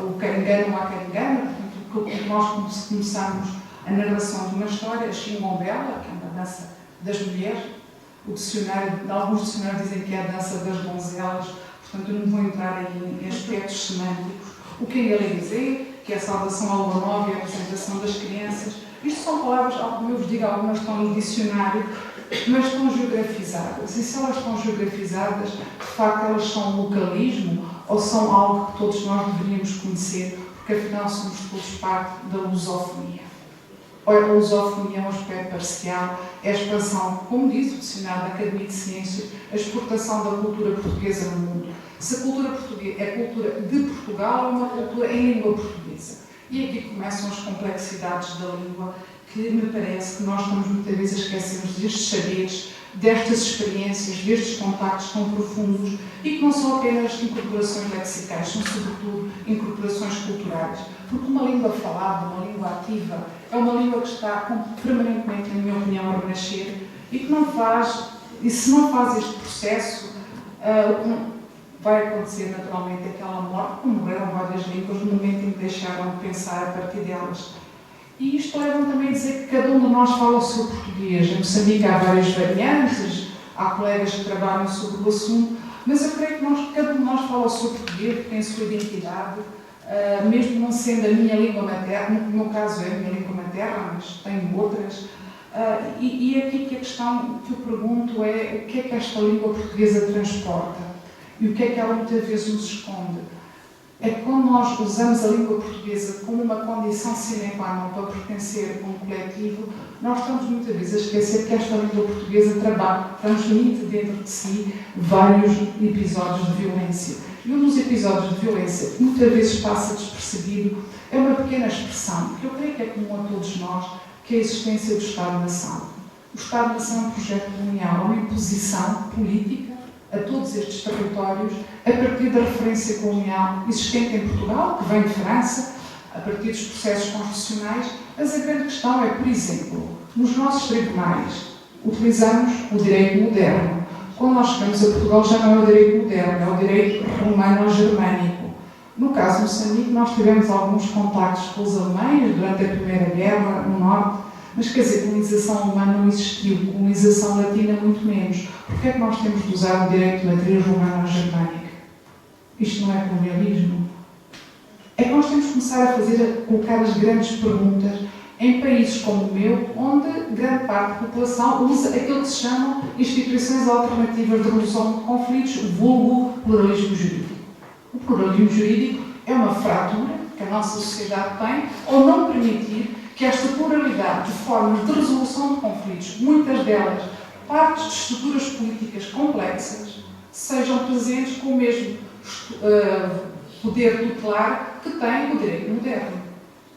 o Caringano ou a Caringana, portanto, nós começamos a narração de uma história, a Xingombela, que é uma dança das mulheres, alguns dicionários dizem que é a dança das donzelas, portanto eu não vou entrar aí em aspectos semânticos. O Kengalezé, que é a saudação à lua nova e a apresentação das crianças. Isto são palavras, como eu vos digo, algumas estão no dicionário, mas estão geografizadas. E se elas estão geografizadas, de facto elas são um localismo ou são algo que todos nós deveríamos conhecer, porque afinal somos todos parte da lusofonia. A lusofonia é um aspecto parcial, é a expansão, como diz o dicionário da Academia de Ciências, a exportação da cultura portuguesa no mundo. Se a cultura portuguesa é cultura de Portugal, é uma cultura em língua portuguesa. E aqui começam as complexidades da língua, que me parece que nós estamos muitas vezes a esquecermos destes saberes, destas experiências, destes contactos tão profundos e que não são apenas incorporações lexicais, são sobretudo incorporações culturais. Porque uma língua falada, uma língua ativa, é uma língua que está permanentemente, na minha opinião, a renascer e que não faz, e se não faz este processo, vai acontecer naturalmente aquela morte, como morreram várias línguas no momento em que deixaram de pensar a partir delas. E isto leva-me também a dizer que cada um de nós fala o seu português. Em Moçambique há várias variantes, há colegas que trabalham sobre o assunto, mas eu creio que cada um de nós fala o seu português, tem a sua identidade, mesmo não sendo a minha língua materna, no meu caso é a minha língua materna, mas tenho outras. E é aqui que a questão que eu pergunto é o que é que esta língua portuguesa transporta e o que é que ela muitas vezes nos esconde. É que quando nós usamos a língua portuguesa como uma condição sine qua non para pertencer a um coletivo, nós estamos muitas vezes a esquecer que esta língua portuguesa transmite dentro de si vários episódios de violência. E um dos episódios de violência que muitas vezes passa despercebido é uma pequena expressão, que eu creio que é comum a todos nós, que é a existência do Estado-nação. O Estado-nação é um projeto colonial, é uma imposição política a todos estes territórios, a partir da referência colonial existente em Portugal, que vem de França, a partir dos processos constitucionais, mas a grande questão é, por exemplo, nos nossos tribunais, utilizamos o direito moderno. Quando nós chegamos a Portugal já não é o direito moderno, é o direito romano ou germânico. No caso de Moçambique, nós tivemos alguns contactos com os alemães durante a Primeira Guerra, no Norte, mas, quer dizer, colonização alemã não existiu, colonização latina muito menos. Porquê é que nós temos de usar o direito de matriz romana ou germânica? Isto não é colonialismo? É que nós temos de começar a colocar as grandes perguntas em países como o meu, onde grande parte da população usa aquilo que se chamam instituições alternativas de resolução de conflitos, vulgo pluralismo jurídico. O pluralismo jurídico é uma fratura que a nossa sociedade tem ao não permitir que esta pluralidade de formas de resolução de conflitos, muitas delas partes de estruturas políticas complexas, sejam presentes com o mesmo poder tutelar que tem o direito moderno,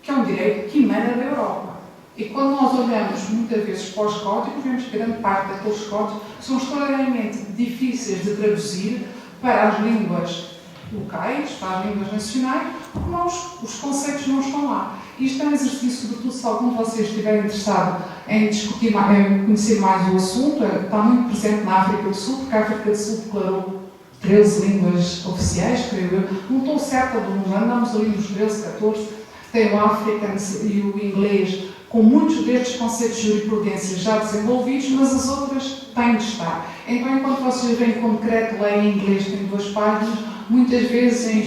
que é um direito que emana da Europa. E quando nós olhamos muitas vezes para os códigos, vemos que grande parte daqueles códigos são extraordinariamente difíceis de traduzir para as línguas locais, para as línguas nacionais, porque os conceitos não estão lá. Isto é um exercício, sobretudo, se algum de vocês estiver interessado em discutir, em conhecer mais o assunto, está muito presente na África do Sul, porque a África do Sul declarou 13 línguas oficiais, creio eu. Não estou certa do número, andamos ali nos 13, 14. Tem o Afrikaans e o inglês, com muitos destes conceitos de jurisprudência já desenvolvidos, mas as outras têm de estar. Então, enquanto vocês veem como decreto lei em inglês tem 2 páginas, muitas vezes em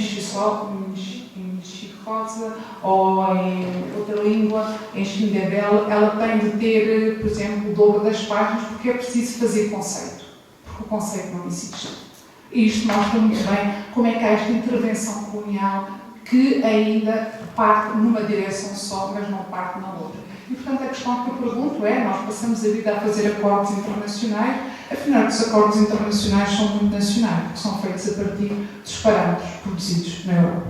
Xixosa ou em outra língua, em Xindebel, ela tem de ter, por exemplo, o dobro das páginas, porque é preciso fazer conceito, porque o conceito não existe. E isto mostra muito bem como é que há esta intervenção colonial que ainda parte numa direção só, mas não parte na outra. E, portanto, a questão que eu pergunto é, nós passamos a vida a fazer acordos internacionais, afinal, os acordos internacionais são muito nacionais, porque são feitos a partir dos parâmetros produzidos na Europa.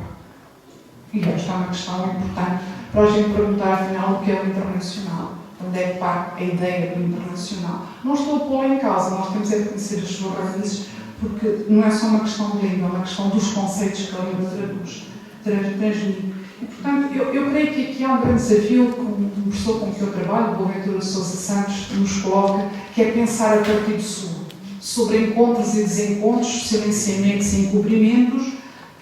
E esta é uma questão importante para a gente perguntar, afinal, o que é o internacional. Onde é que parte a ideia do internacional? Não estou a pô-la em causa, nós temos é de conhecer as suas raízes, porque não é só uma questão de língua, é uma questão dos conceitos que a língua transmite. E, portanto, eu creio que aqui há um grande desafio que um professor com que eu trabalho, o Boaventura de Sousa Santos, nos coloca, que é pensar a partir do sul, sobre encontros e desencontros, silenciamentos e encobrimentos,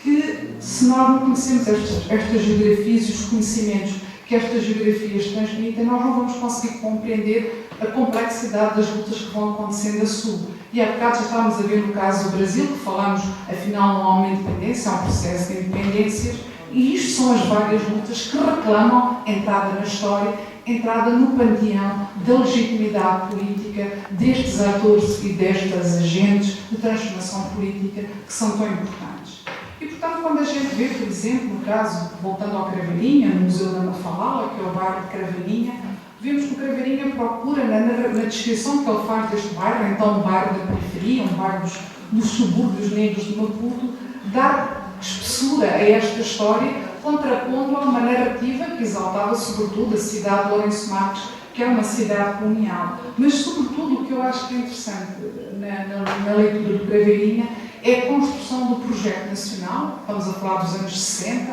que se nós não conhecemos estas geografias e os conhecimentos que estas geografias transmitem, nós não vamos conseguir compreender a complexidade das lutas que vão acontecendo a sul. E há bocado já estávamos a ver no caso do Brasil, que falamos, afinal, não há uma independência, há um processo de independências, e isto são as várias lutas que reclamam entrada na história, entrada no panteão da legitimidade política destes atores e destas agentes de transformação política que são tão importantes. E, portanto, quando a gente vê, por exemplo, no caso, voltando ao Craveirinha, no Museu da Mafalala, que é o bairro de Craveirinha, vemos que o Craveirinha procura, na descrição que ele faz deste bairro, então um bairro da periferia, um bairro dos subúrbios negros de Maputo, dar espessura a esta história, contrapondo a uma narrativa que exaltava sobretudo a cidade de Lourenço Marques, que é uma cidade colonial. Mas, sobretudo, o que eu acho que é interessante na leitura do Craveirinha é a construção do projeto nacional, estamos a falar dos anos 60,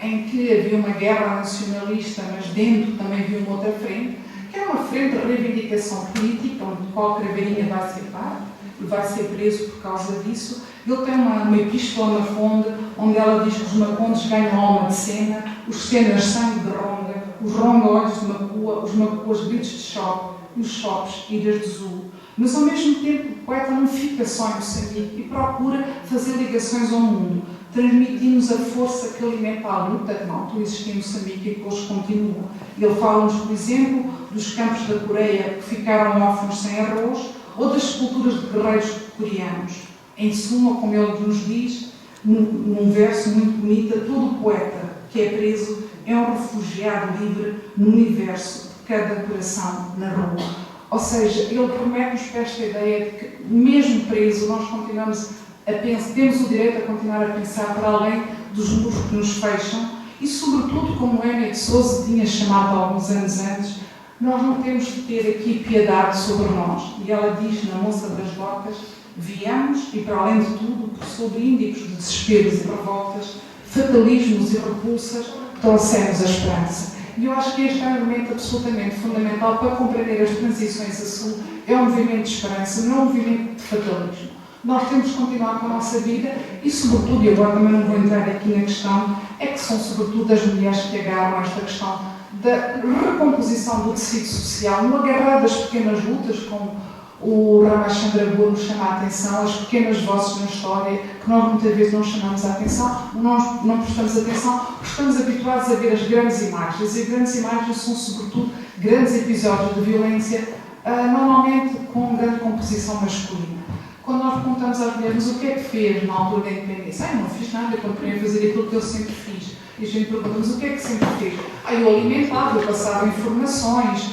em que havia uma guerra nacionalista, mas dentro também havia uma outra frente, que era uma frente de reivindicação política, onde o qual Craveirinha vai ser parte, e vai ser preso por causa disso. Ele tem uma epístola na Fonde, onde ela diz que os macondes ganham alma de cena, os cenas sangue de ronga, os ronga olhos de macua, os macuas gritos de choque, e os chopes ilhas de zul. Mas, ao mesmo tempo, o poeta não fica só em Moçambique e procura fazer ligações ao mundo, transmitir-nos a força que alimenta a luta que na altura existia em Moçambique e que hoje continua. Ele fala-nos, por exemplo, dos campos da Coreia que ficaram órfãos sem arroz, ou das sepulturas de guerreiros coreanos. Em suma, como ele nos diz, num verso muito bonito, todo poeta que é preso é um refugiado livre no universo de cada coração na rua. Ou seja, ele promete-nos para esta ideia de que, mesmo preso, nós continuamos a pensar, temos o direito a continuar a pensar para além dos muros que nos fecham e, sobretudo, como Enéa de Sousa tinha chamado alguns anos antes, nós não temos de ter aqui piedade sobre nós. E ela diz na Moça das Docas, viemos e, para além de tudo, sobre índicos de desesperos e revoltas, fatalismos e repulsas, trouxemos a esperança. E eu acho que este é um elemento absolutamente fundamental para compreender as transições a sul. É um movimento de esperança, não é um movimento de fatalismo. Nós temos de continuar com a nossa vida e, sobretudo, e agora também não vou entrar aqui na questão, é que são, sobretudo, as mulheres que agarram esta questão da recomposição do tecido social, no agarrar das pequenas lutas, como o Ramachandra Guru nos chama a atenção, as pequenas vozes na história, que nós muitas vezes não chamamos a atenção, não prestamos atenção, porque estamos habituados a ver as grandes imagens, e as grandes imagens são, sobretudo, grandes episódios de violência, normalmente com grande composição masculina. Quando nós perguntamos às mulheres o que é que fez na altura da independência, não fiz nada, eu continuei a fazer aquilo que eu sempre fiz. E a gente pergunta, mas o que é que sempre fez? Eu alimentava, eu passava informações,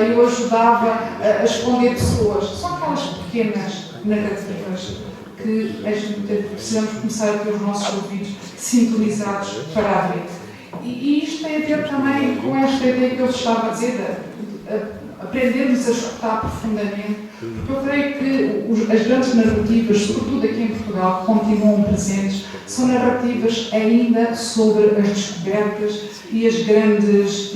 eu ajudava a esconder pessoas. São aquelas pequenas narrativas que a gente precisamos começar a ter os nossos ouvidos sintonizados para a ver. E isto tem a ver também com esta ideia que eu estava a dizer, de aprendermos a escutar profundamente, Porque eu creio que as grandes narrativas, sobretudo aqui em Portugal, que continuam presentes, são narrativas ainda sobre as descobertas e as grandes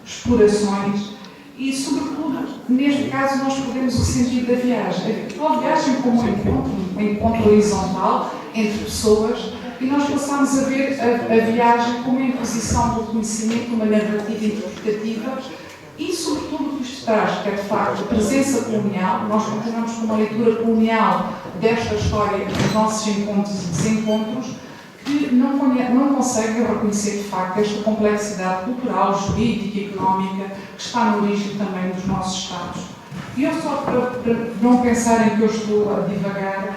explorações e, sobretudo, neste caso, nós perdemos o sentido da viagem. A viagem como um encontro horizontal entre pessoas, e nós passamos a ver a viagem como a imposição do conhecimento, uma narrativa interpretativa e, sobretudo, o que isto traz, que é, de facto, a presença colonial. Nós continuamos com uma leitura colonial desta história dos nossos encontros e desencontros, que não conseguem reconhecer, de facto, esta complexidade cultural, jurídica e económica que está na origem também dos nossos Estados. E eu, só para não pensarem que eu estou a divagar,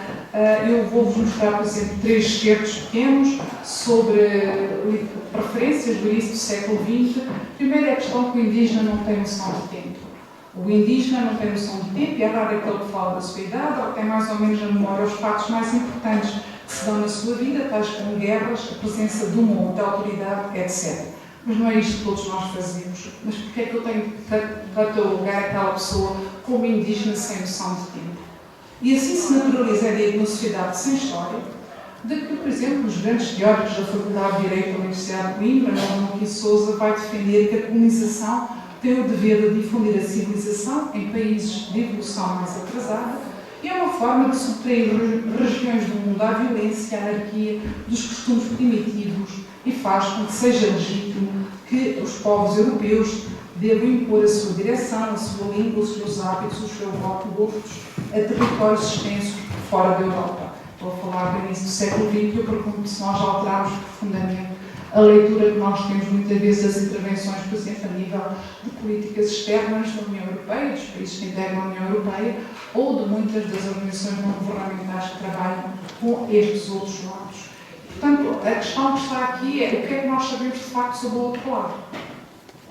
eu vou-vos mostrar, por exemplo, 3 excertos pequenos sobre preferências do início do século XX. Primeiro é a questão que o indígena não tem noção de tempo. O indígena não tem noção de tempo e é raro aquele que fala da sua idade ou que tem mais ou menos a memória os fatos mais importantes que se dão na sua vida, tais como guerras, a presença de uma ou outra autoridade, etc. Mas não é isto que todos nós fazemos. Mas porquê é que eu tenho que catalogar aquela pessoa como indígena sem noção de tempo? E assim se naturaliza a ideia de uma sociedade sem história, de que, por exemplo, os grandes teóricos da Faculdade de Direito da Universidade de Coimbra, Manuel Joaquim Sousa, vai defender que a colonização tem o dever de difundir a civilização em países de evolução mais atrasada e é uma forma de subtrair regiões do mundo à violência e à anarquia dos costumes primitivos e faz com que seja legítimo que os povos europeus devam impor a sua direção, a sua língua, os seus hábitos, os seus votos a territórios extensos fora da Europa. Estou a falar do início do século XX e eu pergunto se nós alterarmos profundamente a leitura que nós temos muitas vezes das intervenções, por exemplo, a nível de políticas externas da União Europeia, dos países que integram a União Europeia, ou de muitas das organizações não governamentais que trabalham com estes outros lados. Portanto, a questão que está aqui é o que é que nós sabemos de facto sobre o outro lado.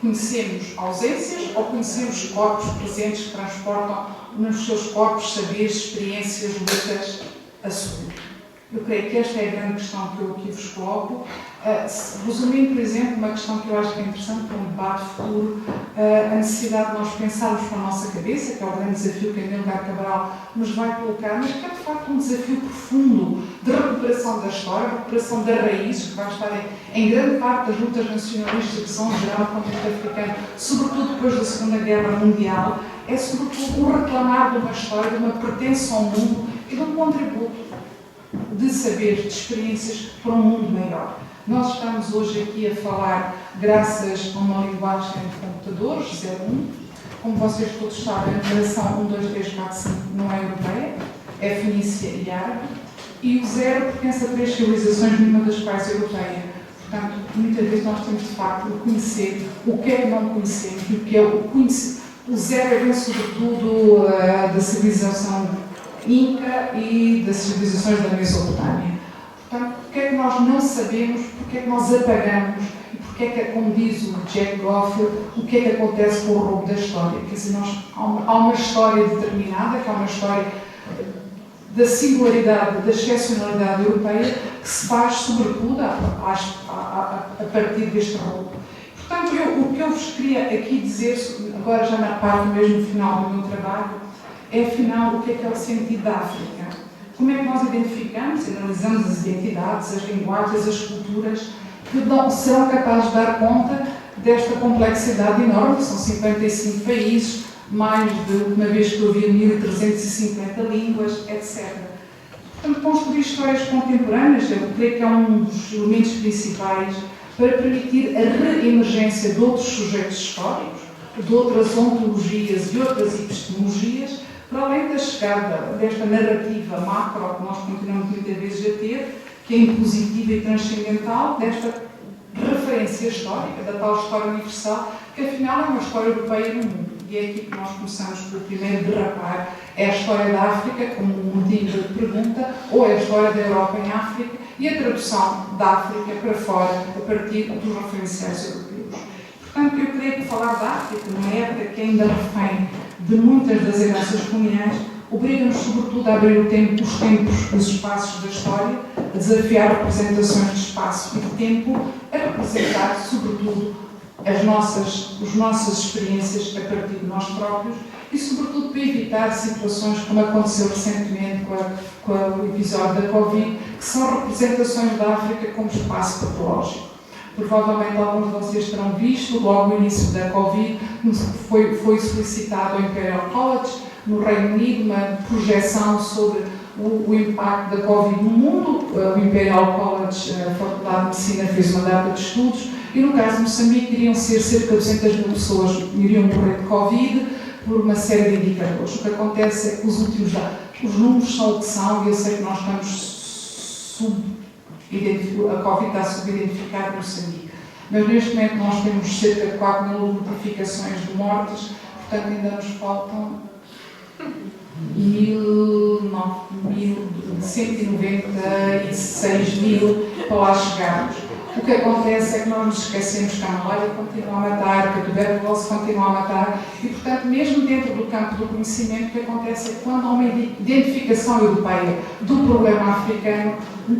Conhecemos ausências ou conhecemos corpos presentes que transportam nos seus corpos saberes, experiências, lutas, assuntos? Eu creio que esta é a grande questão que eu aqui vos coloco. Resumindo, por exemplo, uma questão que eu acho que é interessante para um debate futuro, a necessidade de nós pensarmos com a nossa cabeça, que é o grande desafio que a Amílcar Cabral nos vai colocar, mas que é de facto um desafio profundo de recuperação da história, recuperação das raízes, que vai estar em grande parte das lutas nacionalistas que são geral no continente africano, sobretudo depois da Segunda Guerra Mundial, é sobretudo um reclamar de uma história, de uma pertença ao mundo e de um contributo de saberes, de experiências para um mundo maior. Nós estamos hoje aqui a falar, graças a uma linguagem de computadores, 01. Como vocês todos sabem, a numeração 1, 2, 3, 4, 5 não é europeia, é fenícia e árabe, e o 0 pertence a 3 civilizações, nenhuma das quais é europeia. Portanto, muitas vezes nós temos de facto de conhecer o que é que não conhecemos e o que é o conhecer. O 0 vem sobretudo da civilização Inca e das civilizações da Mesopotâmia. Portanto, o que é que nós não sabemos, porque é que nós apagamos e porque é que, como diz o Jack Goff, o que é que acontece com o roubo da história? Quer dizer, há uma história determinada, que é uma história da singularidade, da excepcionalidade europeia, que se faz sobretudo a partir deste roubo. Portanto, o que eu vos queria aqui dizer, agora já na parte mesmo final do meu trabalho, é afinal o que é o sentido da África. Como é que nós identificamos e analisamos as identidades, as linguagens, as culturas que serão capazes de dar conta desta complexidade enorme, que são 55 países, mais de, uma vez que eu vi, 1350 línguas, etc. Portanto, construir histórias contemporâneas, eu creio que é um dos elementos principais para permitir a reemergência de outros sujeitos históricos, de outras ontologias e outras epistemologias, para além da chegada desta narrativa macro que nós continuamos muitas vezes a ter, que é impositiva e transcendental, desta referência histórica, da tal história universal, que afinal é uma história europeia no mundo. E é aqui que nós começamos pelo primeiro derrapar. É a história da África, como um motivo de pergunta, ou é a história da Europa em África, e a tradução da África para fora, a partir dos referenciais europeus. Portanto, eu creio que falar da África, numa época que ainda refém de muitas das heranças coloniais, obriga-nos sobretudo a abrir os tempos, os espaços da história, a desafiar representações de espaço e de tempo, a representar sobretudo as nossas experiências a partir de nós próprios e, sobretudo, para evitar situações como aconteceu recentemente com o episódio da Covid, que são representações da África como espaço patológico. Provavelmente alguns de vocês terão visto, logo no início da Covid, foi solicitado ao Imperial College, no Reino Unido, uma projeção sobre o impacto da Covid no mundo. O Imperial College, a Faculdade de Medicina, fez uma data de estudos e, no caso de Moçambique, iriam ser cerca de 200 mil pessoas iriam morrer de Covid por uma série de indicadores. O que acontece é que os números são o que são e eu sei que nós estamos a Covid está subidentificada no Moçambique. Mas neste momento nós temos cerca de 4 mil notificações de mortes, portanto ainda nos faltam 196 mil para lá chegarmos. O que acontece é que nós nos esquecemos que a malária continua a matar, que a tuberculose continua a matar e, portanto, mesmo dentro do campo do conhecimento, o que acontece é que quando há uma identificação europeia do problema africano,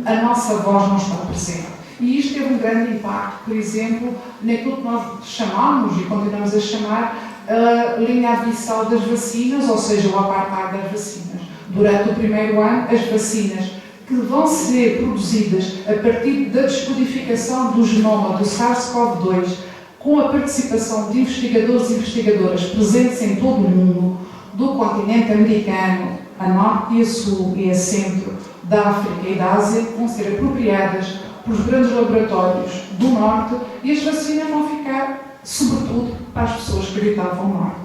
a nossa voz não está presente. E isto teve um grande impacto, por exemplo, naquilo que nós chamamos e continuamos a chamar a linha abissal das vacinas, ou seja, o apartheid das vacinas. Durante o primeiro ano, as vacinas que vão ser produzidas a partir da descodificação do genoma do SARS-CoV-2, com a participação de investigadores e investigadoras presentes em todo o mundo, do continente americano, a norte e a sul e a centro, da África e da Ásia, vão ser apropriadas pelos grandes laboratórios do norte e as vacinas vão ficar, sobretudo, para as pessoas que habitavam o norte.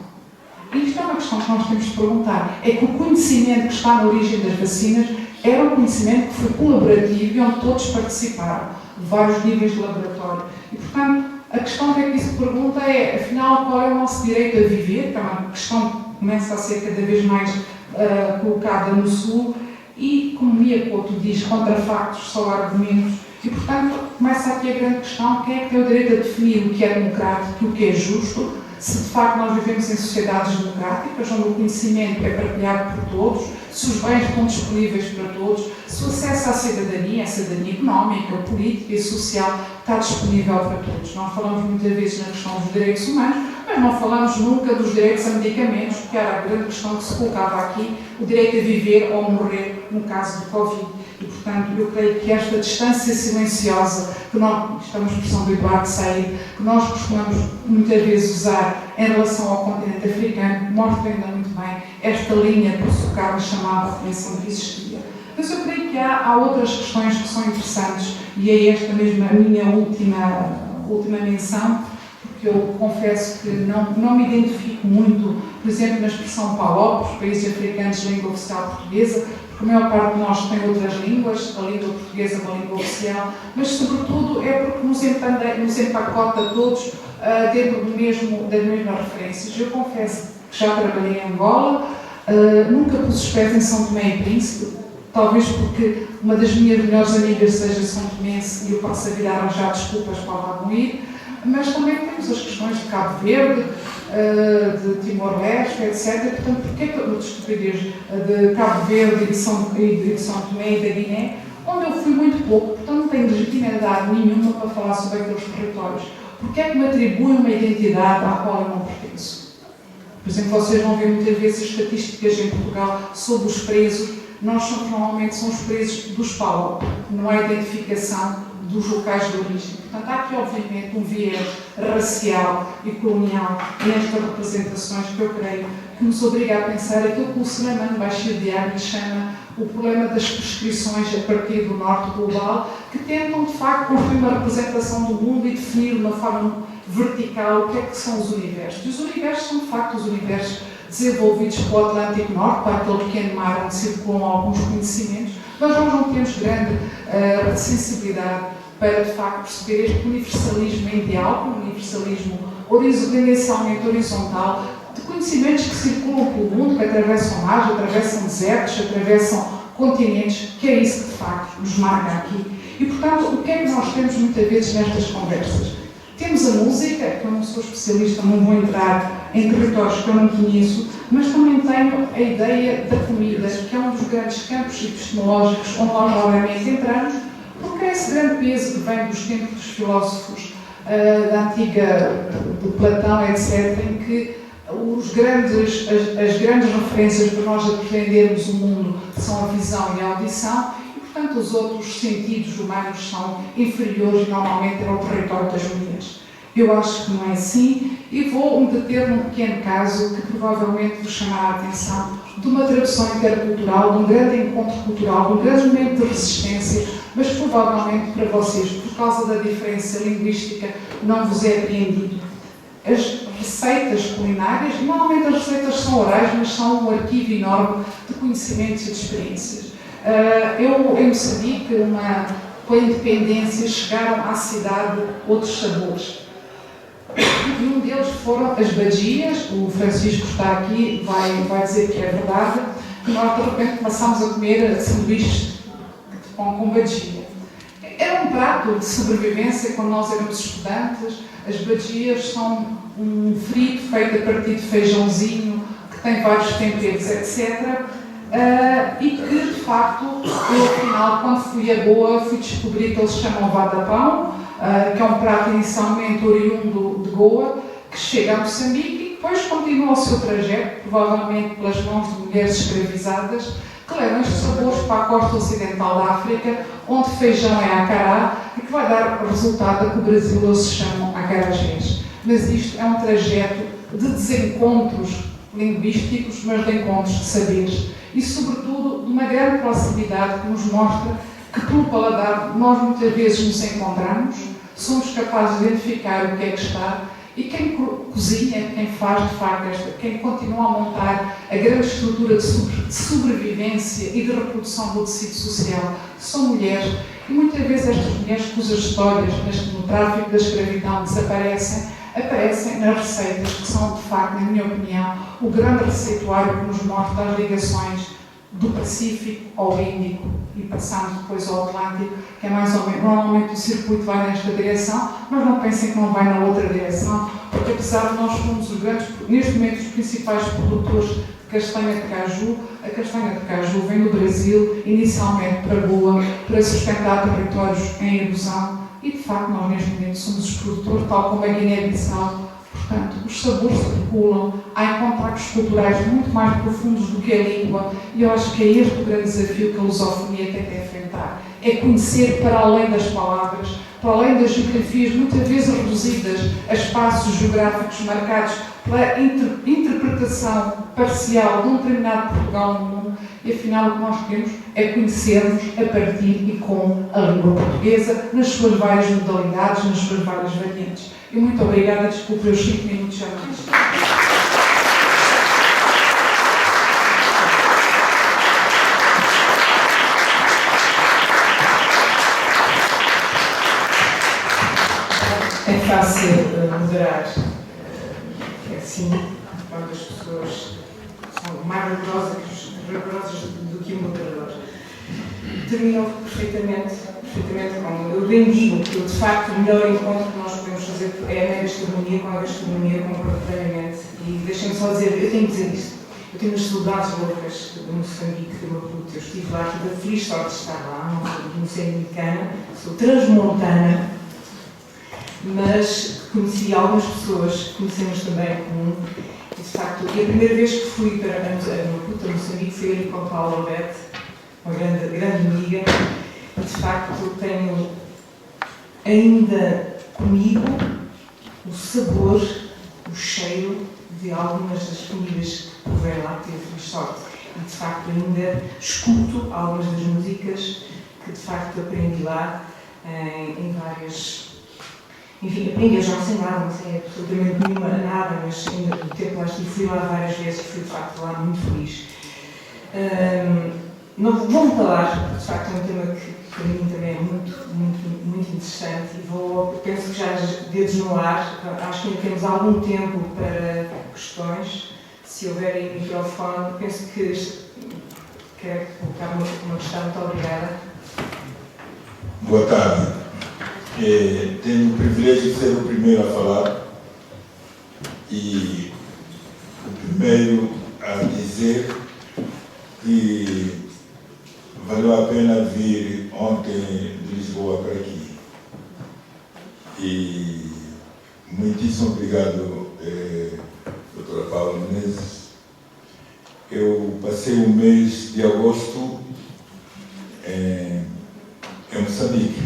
E isto é uma questão que nós temos de perguntar. É que o conhecimento que está na origem das vacinas era um conhecimento que foi colaborativo e onde todos participaram, de vários níveis de laboratório. E, portanto, a questão que aqui se pergunta é, afinal, qual é o nosso direito a viver, que é uma questão que começa a ser cada vez mais colocada no Sul, e, como Mia Couto diz, contra factos só argumentos. E, portanto, começa aqui a grande questão, quem é que tem o direito a definir o que é democrático e o que é justo, se de facto nós vivemos em sociedades democráticas, onde o conhecimento é partilhado por todos, se os bens estão disponíveis para todos, se o acesso à cidadania, a cidadania económica, política e social está disponível para todos. Nós falamos muitas vezes na questão dos direitos humanos, mas não falamos nunca dos direitos a medicamentos, que era a grande questão que se colocava aqui, o direito a viver ou morrer no caso do Covid. E, portanto, eu creio que esta distância silenciosa, que nós, isto é uma expressão do Eduardo Said, que nós costumamos muitas vezes usar em relação ao continente africano, mostra ainda muito bem esta linha provocada chamada aflição que existia. Mas eu creio que há outras questões que são interessantes, e é esta mesma a minha última menção, porque eu confesso que não me identifico muito, por exemplo, na expressão PAOP, os países africanos de língua oficial portuguesa, porque a maior parte de nós tem outras línguas, a língua portuguesa é uma língua oficial, mas sobretudo é porque nos empacota todos dentro das mesmas referências. Eu confesso que já trabalhei em Angola, nunca pus os pés em São Tomé e Príncipe, talvez porque uma das minhas melhores amigas seja São Tomense e eu possa vir a arranjar desculpas para lá não ir, mas também temos as questões de Cabo Verde, de Timor-Leste, etc. Portanto, porque é que eu estupidez de Cabo Verde e de São Tomé e da Guiné, onde eu fui muito pouco, portanto não tenho legitimidade nenhuma para falar sobre aqueles territórios. Porque é que me atribuem uma identidade à qual eu não pertenço? Por exemplo, vocês vão ver muitas vezes estatísticas em Portugal sobre os presos. Nós normalmente somos presos dos PAOP, não há identificação dos locais de origem. Portanto, há aqui, obviamente, um viés racial e colonial nestas representações que eu creio que nos obriga a pensar aquilo que o Suleiman Bashir Diagne chama o problema das prescrições a partir do norte global, que tentam, de facto, construir uma representação do mundo e definir de uma forma vertical o que é que são os universos. E os universos são, de facto, os universos desenvolvidos pelo Atlântico Norte, para aquele pequeno mar onde circulam alguns conhecimentos, mas nós não temos grande sensibilidade para, de facto, perceber este universalismo ideal, um universalismo tendencialmente horizontal, de conhecimentos que circulam pelo mundo, que atravessam mares, atravessam desertos, atravessam continentes, que é isso que, de facto, nos marca aqui. E, portanto, o que é que nós temos muitas vezes nestas conversas? Temos a música, que eu não sou especialista, não vou entrar em territórios que eu não conheço, mas também tenho a ideia da comida, que é um dos grandes campos epistemológicos onde nós normalmente entramos, porque é esse grande peso que vem dos tempos dos filósofos da antiga, de Platão, etc., em que as grandes referências para nós aprendermos o mundo são a visão e a audição, e, portanto, os outros sentidos humanos são inferiores e normalmente é o território das mulheres. Eu acho que não é assim, e vou me deter num pequeno caso que provavelmente vos chamará a atenção, de uma tradução intercultural, de um grande encontro cultural, de um grande momento de resistência, mas provavelmente para vocês, por causa da diferença linguística, não vos é apreendido. As receitas culinárias, normalmente as receitas são orais, mas são um arquivo enorme de conhecimentos e de experiências. Em Moçambique, com a independência, chegaram à cidade outros sabores. E um deles foram as badias. O Francisco está aqui, vai dizer que é verdade, que nós de repente começámos a comer sanduíches de pão com badia. Era um prato de sobrevivência quando nós éramos estudantes. As badias são um frito feito a partir de feijãozinho, que tem vários temperos, etc. E que, de facto, eu, afinal, quando fui a Goa, fui descobrir que eles chamam vada-pão, que é um prato inicialmente oriundo de Goa, que chega a Moçambique e depois continua o seu trajeto, provavelmente pelas mãos de mulheres escravizadas, que levam estes sabores para a costa ocidental da África, onde feijão é acará, e que vai dar resultado a que o Brasil eles se chamam acarajés. Mas isto é um trajeto de desencontros linguísticos, mas de encontros de saberes. E, sobretudo, de uma grande proximidade que nos mostra que, pelo paladar, nós muitas vezes nos encontramos, somos capazes de identificar o que é que está, e quem cozinha, quem faz, de facto, quem continua a montar a grande estrutura de sobrevivência e de reprodução do tecido social, são mulheres, e muitas vezes estas mulheres cujas histórias no tráfico da escravidão aparecem nas receitas, que são, de facto, na minha opinião, o grande receituário que nos mostra as ligações do Pacífico ao Índico e passamos depois ao Atlântico, que é mais ou menos, normalmente o circuito vai nesta direção, mas não pensem que não vai na outra direção, porque apesar de nós sermos os grandes, neste momento, os principais produtores de castanha de caju, a castanha de caju vem do Brasil, inicialmente para Goa, para sustentar territórios em erosão, e de facto nós neste momento somos os produtores, tal como a Guiné-Bissau. Portanto, os sabores circulam, há contactos culturais muito mais profundos do que a língua, e eu acho que é este o grande desafio que a lusofonia tem que enfrentar. É conhecer para além das palavras, para além das geografias muitas vezes reduzidas a espaços geográficos marcados pela interpretação parcial de um determinado Portugal no mundo, e afinal o que nós queremos é conhecermos a partir e com a língua portuguesa, nas suas várias modalidades, nas suas várias variantes. E muito obrigada, desculpe os 5 minutos a mais. É fácil moderar, é assim, quando as pessoas são mais rigorosas do que o moderador. Terminou perfeitamente como eu bem digo, que de facto o melhor encontro que nós podemos fazer é na gastronomia, com a gastronomia, completamente. E deixem-me só dizer, eu tenho que dizer isto, eu tenho as saudades loucas de Moçambique, de Maputo, eu estive lá, tive a feliz sorte de estar lá, não sou moçambicana, sou transmontana, mas conheci algumas pessoas, conhecemos também em comum, e de facto, e a primeira vez que fui para Maputo, a Moçambique, fui ali com a Paula Albete, uma grande amiga, e de facto tenho ainda comigo o sabor, o cheiro de algumas das comidas que provei lá, que tive feliz sorte. E de facto ainda escuto algumas das músicas que de facto aprendi lá em várias... Enfim, aprendi, eu já não sei nada, não sei absolutamente nenhuma, nada, mas ainda do tempo lá estive, fui lá várias vezes e fui de facto lá muito feliz. Não vou-me falar, de facto é um tema que para mim também é muito interessante e penso que já dedos no ar, acho que ainda temos algum tempo para questões, se houver aí microfone, penso que quero colocar uma questão. Muito obrigada. Boa tarde. Tenho o privilégio de ser o primeiro a falar e o primeiro a dizer que valeu a pena vir ontem de Lisboa para aqui. E muitíssimo obrigado, doutora Paula Menezes. Eu passei o mês de agosto em Moçambique.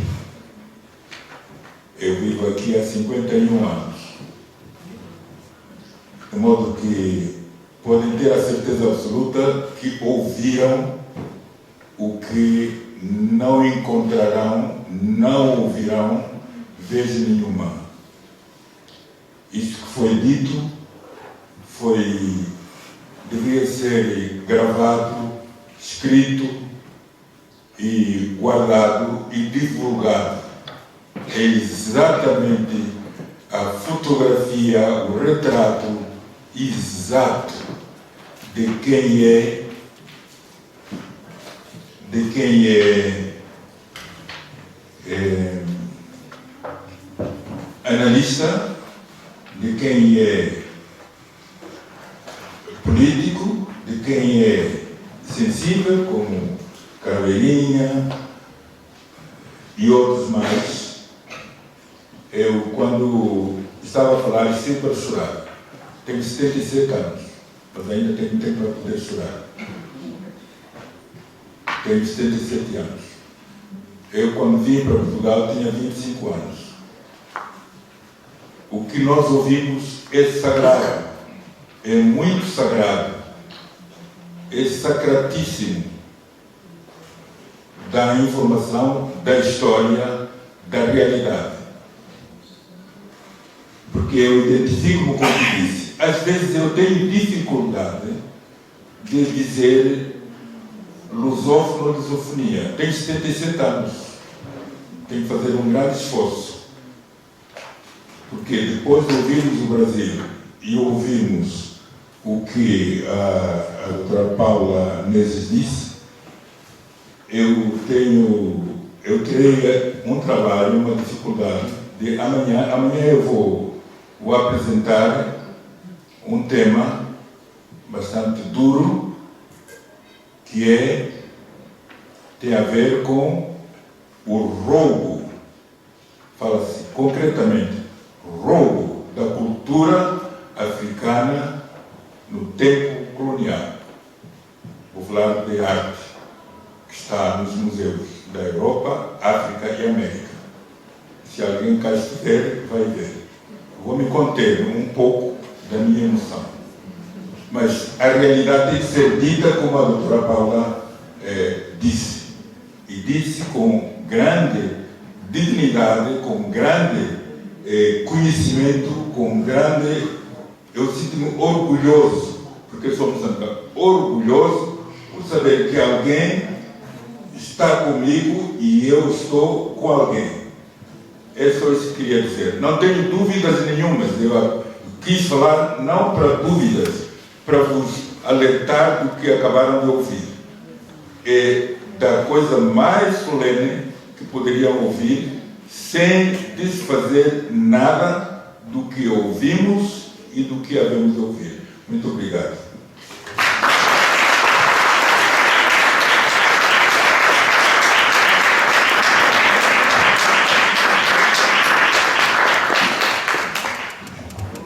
Eu vivo aqui há 51 anos. De modo que podem ter a certeza absoluta que ouviram o que não encontrarão, não ouvirão vez nenhuma. Isto que foi dito deveria ser gravado, escrito e guardado e divulgado. É exatamente a fotografia, o retrato exato de quem é analista, de quem é político, de quem é sensível, como Carabeirinha e outros mais. Eu, quando estava a falar, sempre a chorar. Tenho 77 anos, mas ainda tenho tempo para poder chorar. Tenho 77 anos. Eu, quando vim para Portugal, tinha 25 anos. O que nós ouvimos é sagrado, é muito sagrado, é sacratíssimo da informação, da história, da realidade. Porque eu identifico-me com o que disse. Às vezes eu tenho dificuldade de dizer lusófono ou lusofonia. Tenho 77 anos. Tenho que fazer um grande esforço. Porque depois de ouvirmos o Brasil e ouvirmos o que a doutora Paula Menezes disse, eu terei um trabalho, uma dificuldade de amanhã eu vou apresentar um tema bastante duro, que tem a ver com o roubo, fala-se concretamente, roubo da cultura africana no tempo colonial. Vou falar de arte que está nos museus da Europa, África e América. Se alguém cá estiver, vai ver. Vou me conter um pouco da minha emoção. Mas a realidade tem que ser dita como a doutora Paula disse. E disse com grande dignidade, com grande conhecimento, com grande... Eu sinto-me orgulhoso, porque sou moçambicano, orgulhoso por saber que alguém está comigo e eu estou com alguém. É só isso que eu queria dizer. Não tenho dúvidas nenhumas. Eu quis falar não para dúvidas, para vos alertar do que acabaram de ouvir. É da coisa mais solene que poderiam ouvir, sem desfazer nada do que ouvimos e do que havemos de ouvir. Muito obrigado.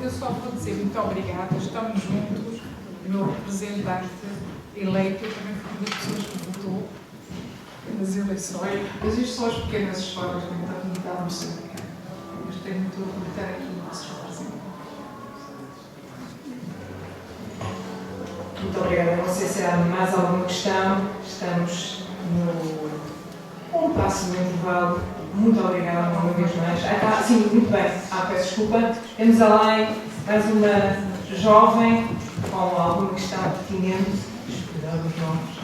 Eu só vou dizer muito obrigada, estamos juntos. O meu representante eleito também foi uma das pessoas que votou nas eleições. Mas isto são as pequenas histórias da comunidade moçambicana. Mas tenho muito orgulho de ter aqui o nosso representante. Muito obrigada. Não sei se há mais alguma questão. Estamos no passo do intervalo. Muito obrigada uma vez mais. Sim, muito bem. Peço desculpa. Temos além mais uma jovem com alguma questão pertinente. Cuidado dos nomes.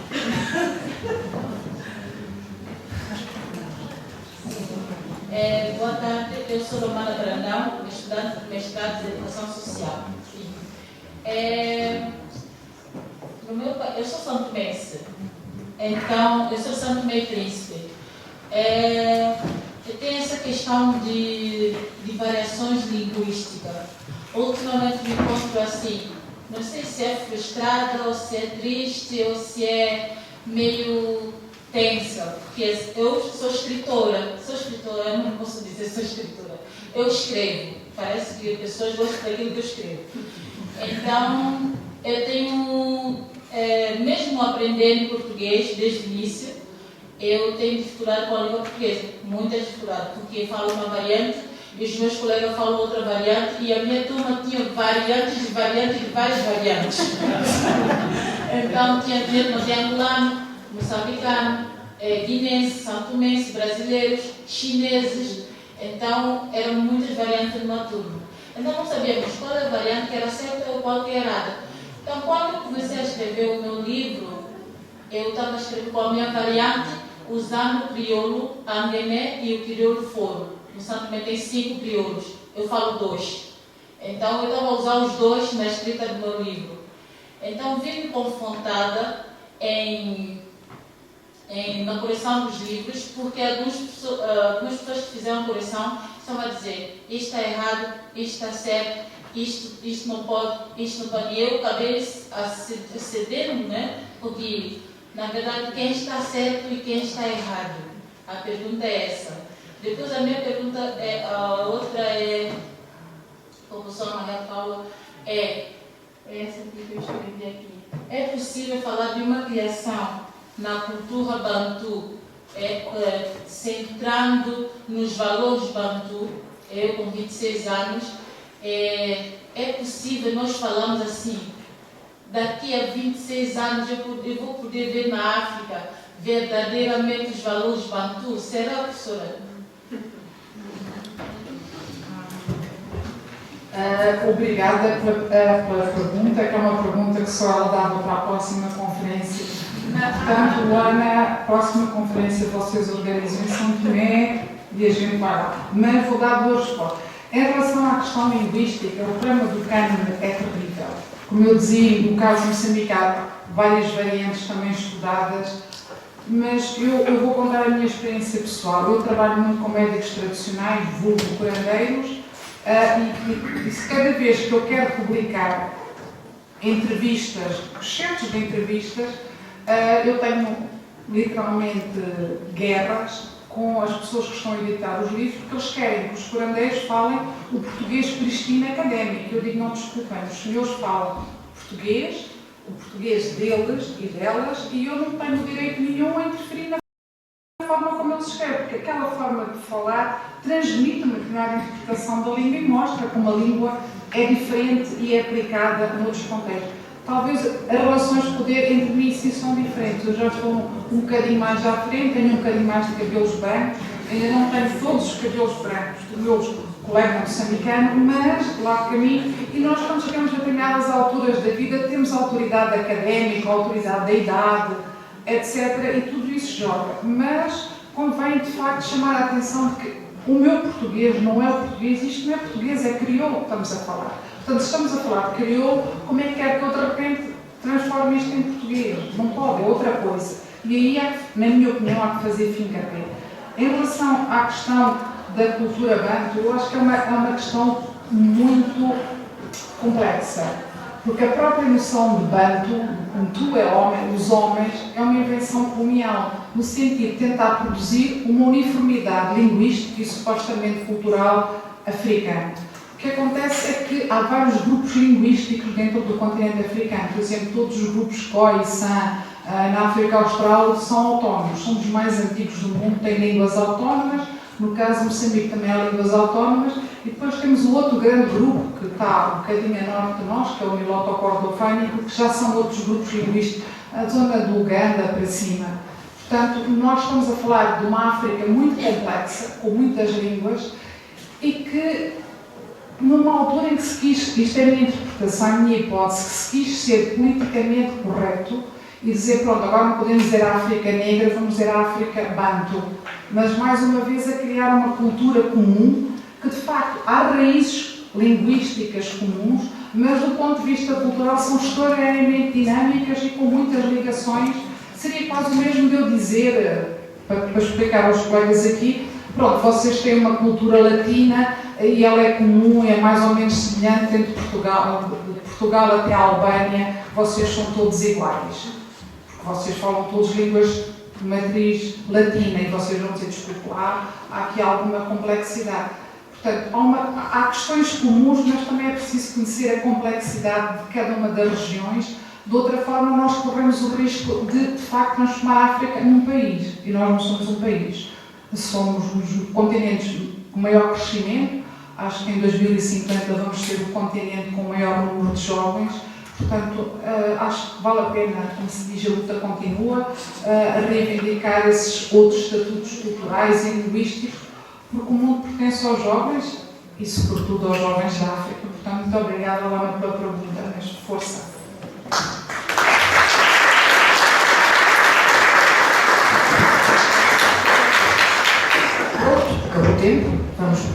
Boa tarde, eu sou Romana Brandão, estudante de mestrado de Educação Social. Eu sou santomense, então eu sou Santo Tomé e Príncipe. Tem essa questão de variações linguísticas. Ultimamente me encontro assim, não sei se é frustrada, ou se é triste, ou se é meio tensa, porque eu sou escritora, eu não posso dizer sou escritora, eu escrevo. parece que as pessoas gostam daquilo que eu escrevo. Então, eu tenho, mesmo aprendendo português desde o início, eu tenho dificuldade com a língua portuguesa, muita dificuldade, porque falo uma variante e os meus colegas falam outra variante e a minha turma tinha variantes de várias variantes. Então, tinha angolano, moçambicano, guinense, santomense, brasileiros, chineses. Então, eram muitas variantes numa turma. Então, não sabíamos qual era a variante que era certa ou qual que era errada. Então, quando eu comecei a escrever o meu livro, eu estava escrevendo com a minha variante, usando o crioulo anguené e o crioulo foro. No Santo Tomé tem 5 crioulos, eu falo 2. Então, eu estava a usar os 2 na escrita do meu livro. Então, vi-me confrontada na correção dos livros, porque algumas pessoas que fizeram a correção estão a dizer isto está errado, isto está certo, isto não pode, isto não pode. E eu acabei cedendo, né? Porque, na verdade, quem está certo e quem está errado? A pergunta é essa. Depois a minha pergunta a outra é, como o professor Maria Paula, essa que eu escrevi aqui. É possível falar de uma criação na cultura bantu, centrando nos valores bantu? Eu com 26 anos, é possível nós falarmos assim, daqui a 26 anos eu vou poder ver na África verdadeiramente os valores bantu? Será, professora? Obrigada pela pergunta, que é uma pergunta que só ela dava para a próxima conferência. Portanto, Ana, a próxima conferência vocês organizam em São Tomé e a gente vai lá. Mas vou dar 2 respostas. Em relação à questão linguística, o problema do cânone é terrível. Como eu dizia, no caso moçambicano, várias variantes também estudadas, mas eu vou contar a minha experiência pessoal. Eu trabalho muito com médicos tradicionais, vulgo curandeiros, e se cada vez que eu quero publicar entrevistas, certos de entrevistas, eu tenho literalmente guerras com as pessoas que estão a editar os livros, porque eles querem que os curandeiros falem o português pristino académico. Eu digo, não, desculpem, os senhores falam português, o português deles e delas, e eu não tenho direito nenhum a interferir na forma como eles escrevem, porque aquela forma de falar transmite uma determinada interpretação da língua e mostra como a língua é diferente e é aplicada noutros contextos. Talvez as relações de poder entre mim e si são diferentes. Eu já estou um bocadinho mais à frente, tenho um bocadinho mais de cabelos brancos, ainda não tenho todos os cabelos brancos do meu colega moçambicano, mas lá caminho, e nós quando chegamos a determinadas alturas da vida temos autoridade académica, autoridade da idade, etc. E tudo isso joga. Mas convém de facto chamar a atenção de que o meu português não é o português, isto não é português, é crioulo que estamos a falar. Portanto, se estamos a falar de crioulo, como é que quer que eu de repente transforme isto em português? Não pode, é outra coisa. E aí, na minha opinião, há que fazer fim-capé. Em relação à questão da cultura bantu, eu acho que é uma questão muito complexa. Porque a própria noção de bantu é homem, os homens, é uma invenção colonial, no sentido de tentar produzir uma uniformidade linguística e supostamente cultural africana. O que acontece é que há vários grupos linguísticos dentro do continente africano. Por exemplo, todos os grupos Khoi e San na África Austral são autónomos, são dos mais antigos do mundo, têm línguas autónomas. No caso, Moçambique também há línguas autónomas. E depois temos o outro grande grupo que está um bocadinho a norte de nós, que é o Niloto-Cordofânico, que já são outros grupos linguísticos, a zona do Uganda para cima. Portanto, nós estamos a falar de uma África muito complexa, com muitas línguas, e que numa altura em que se quis, isto é a minha interpretação, a minha hipótese, que se quis ser politicamente correto e dizer, pronto, agora não podemos dizer África Negra, vamos dizer África Bantu. Mas, mais uma vez, a criar uma cultura comum, que de facto há raízes linguísticas comuns, mas do ponto de vista cultural são extraordinariamente dinâmicas e com muitas ligações. Seria quase o mesmo de eu dizer, para explicar aos colegas aqui, pronto, vocês têm uma cultura latina e ela é comum e é mais ou menos semelhante entre Portugal, de Portugal até a Albânia, vocês são todos iguais. Porque vocês falam todas línguas de matriz latina e vocês vão dizer, desculpe lá, há aqui alguma complexidade. Portanto, há questões comuns, mas também é preciso conhecer a complexidade de cada uma das regiões. De outra forma, nós corremos o risco de facto, transformar a África num país. E nós não somos um país. Somos os continentes com maior crescimento. Acho que em 2050 vamos ser o continente com o maior número de jovens. Portanto, acho que vale a pena, como se diz, a luta continua, a reivindicar esses outros estatutos culturais e linguísticos, porque o mundo pertence aos jovens e, sobretudo, aos jovens da África. Portanto, muito obrigada, Lama, pela pergunta, mas força. Pronto, acabou o tempo. Vamos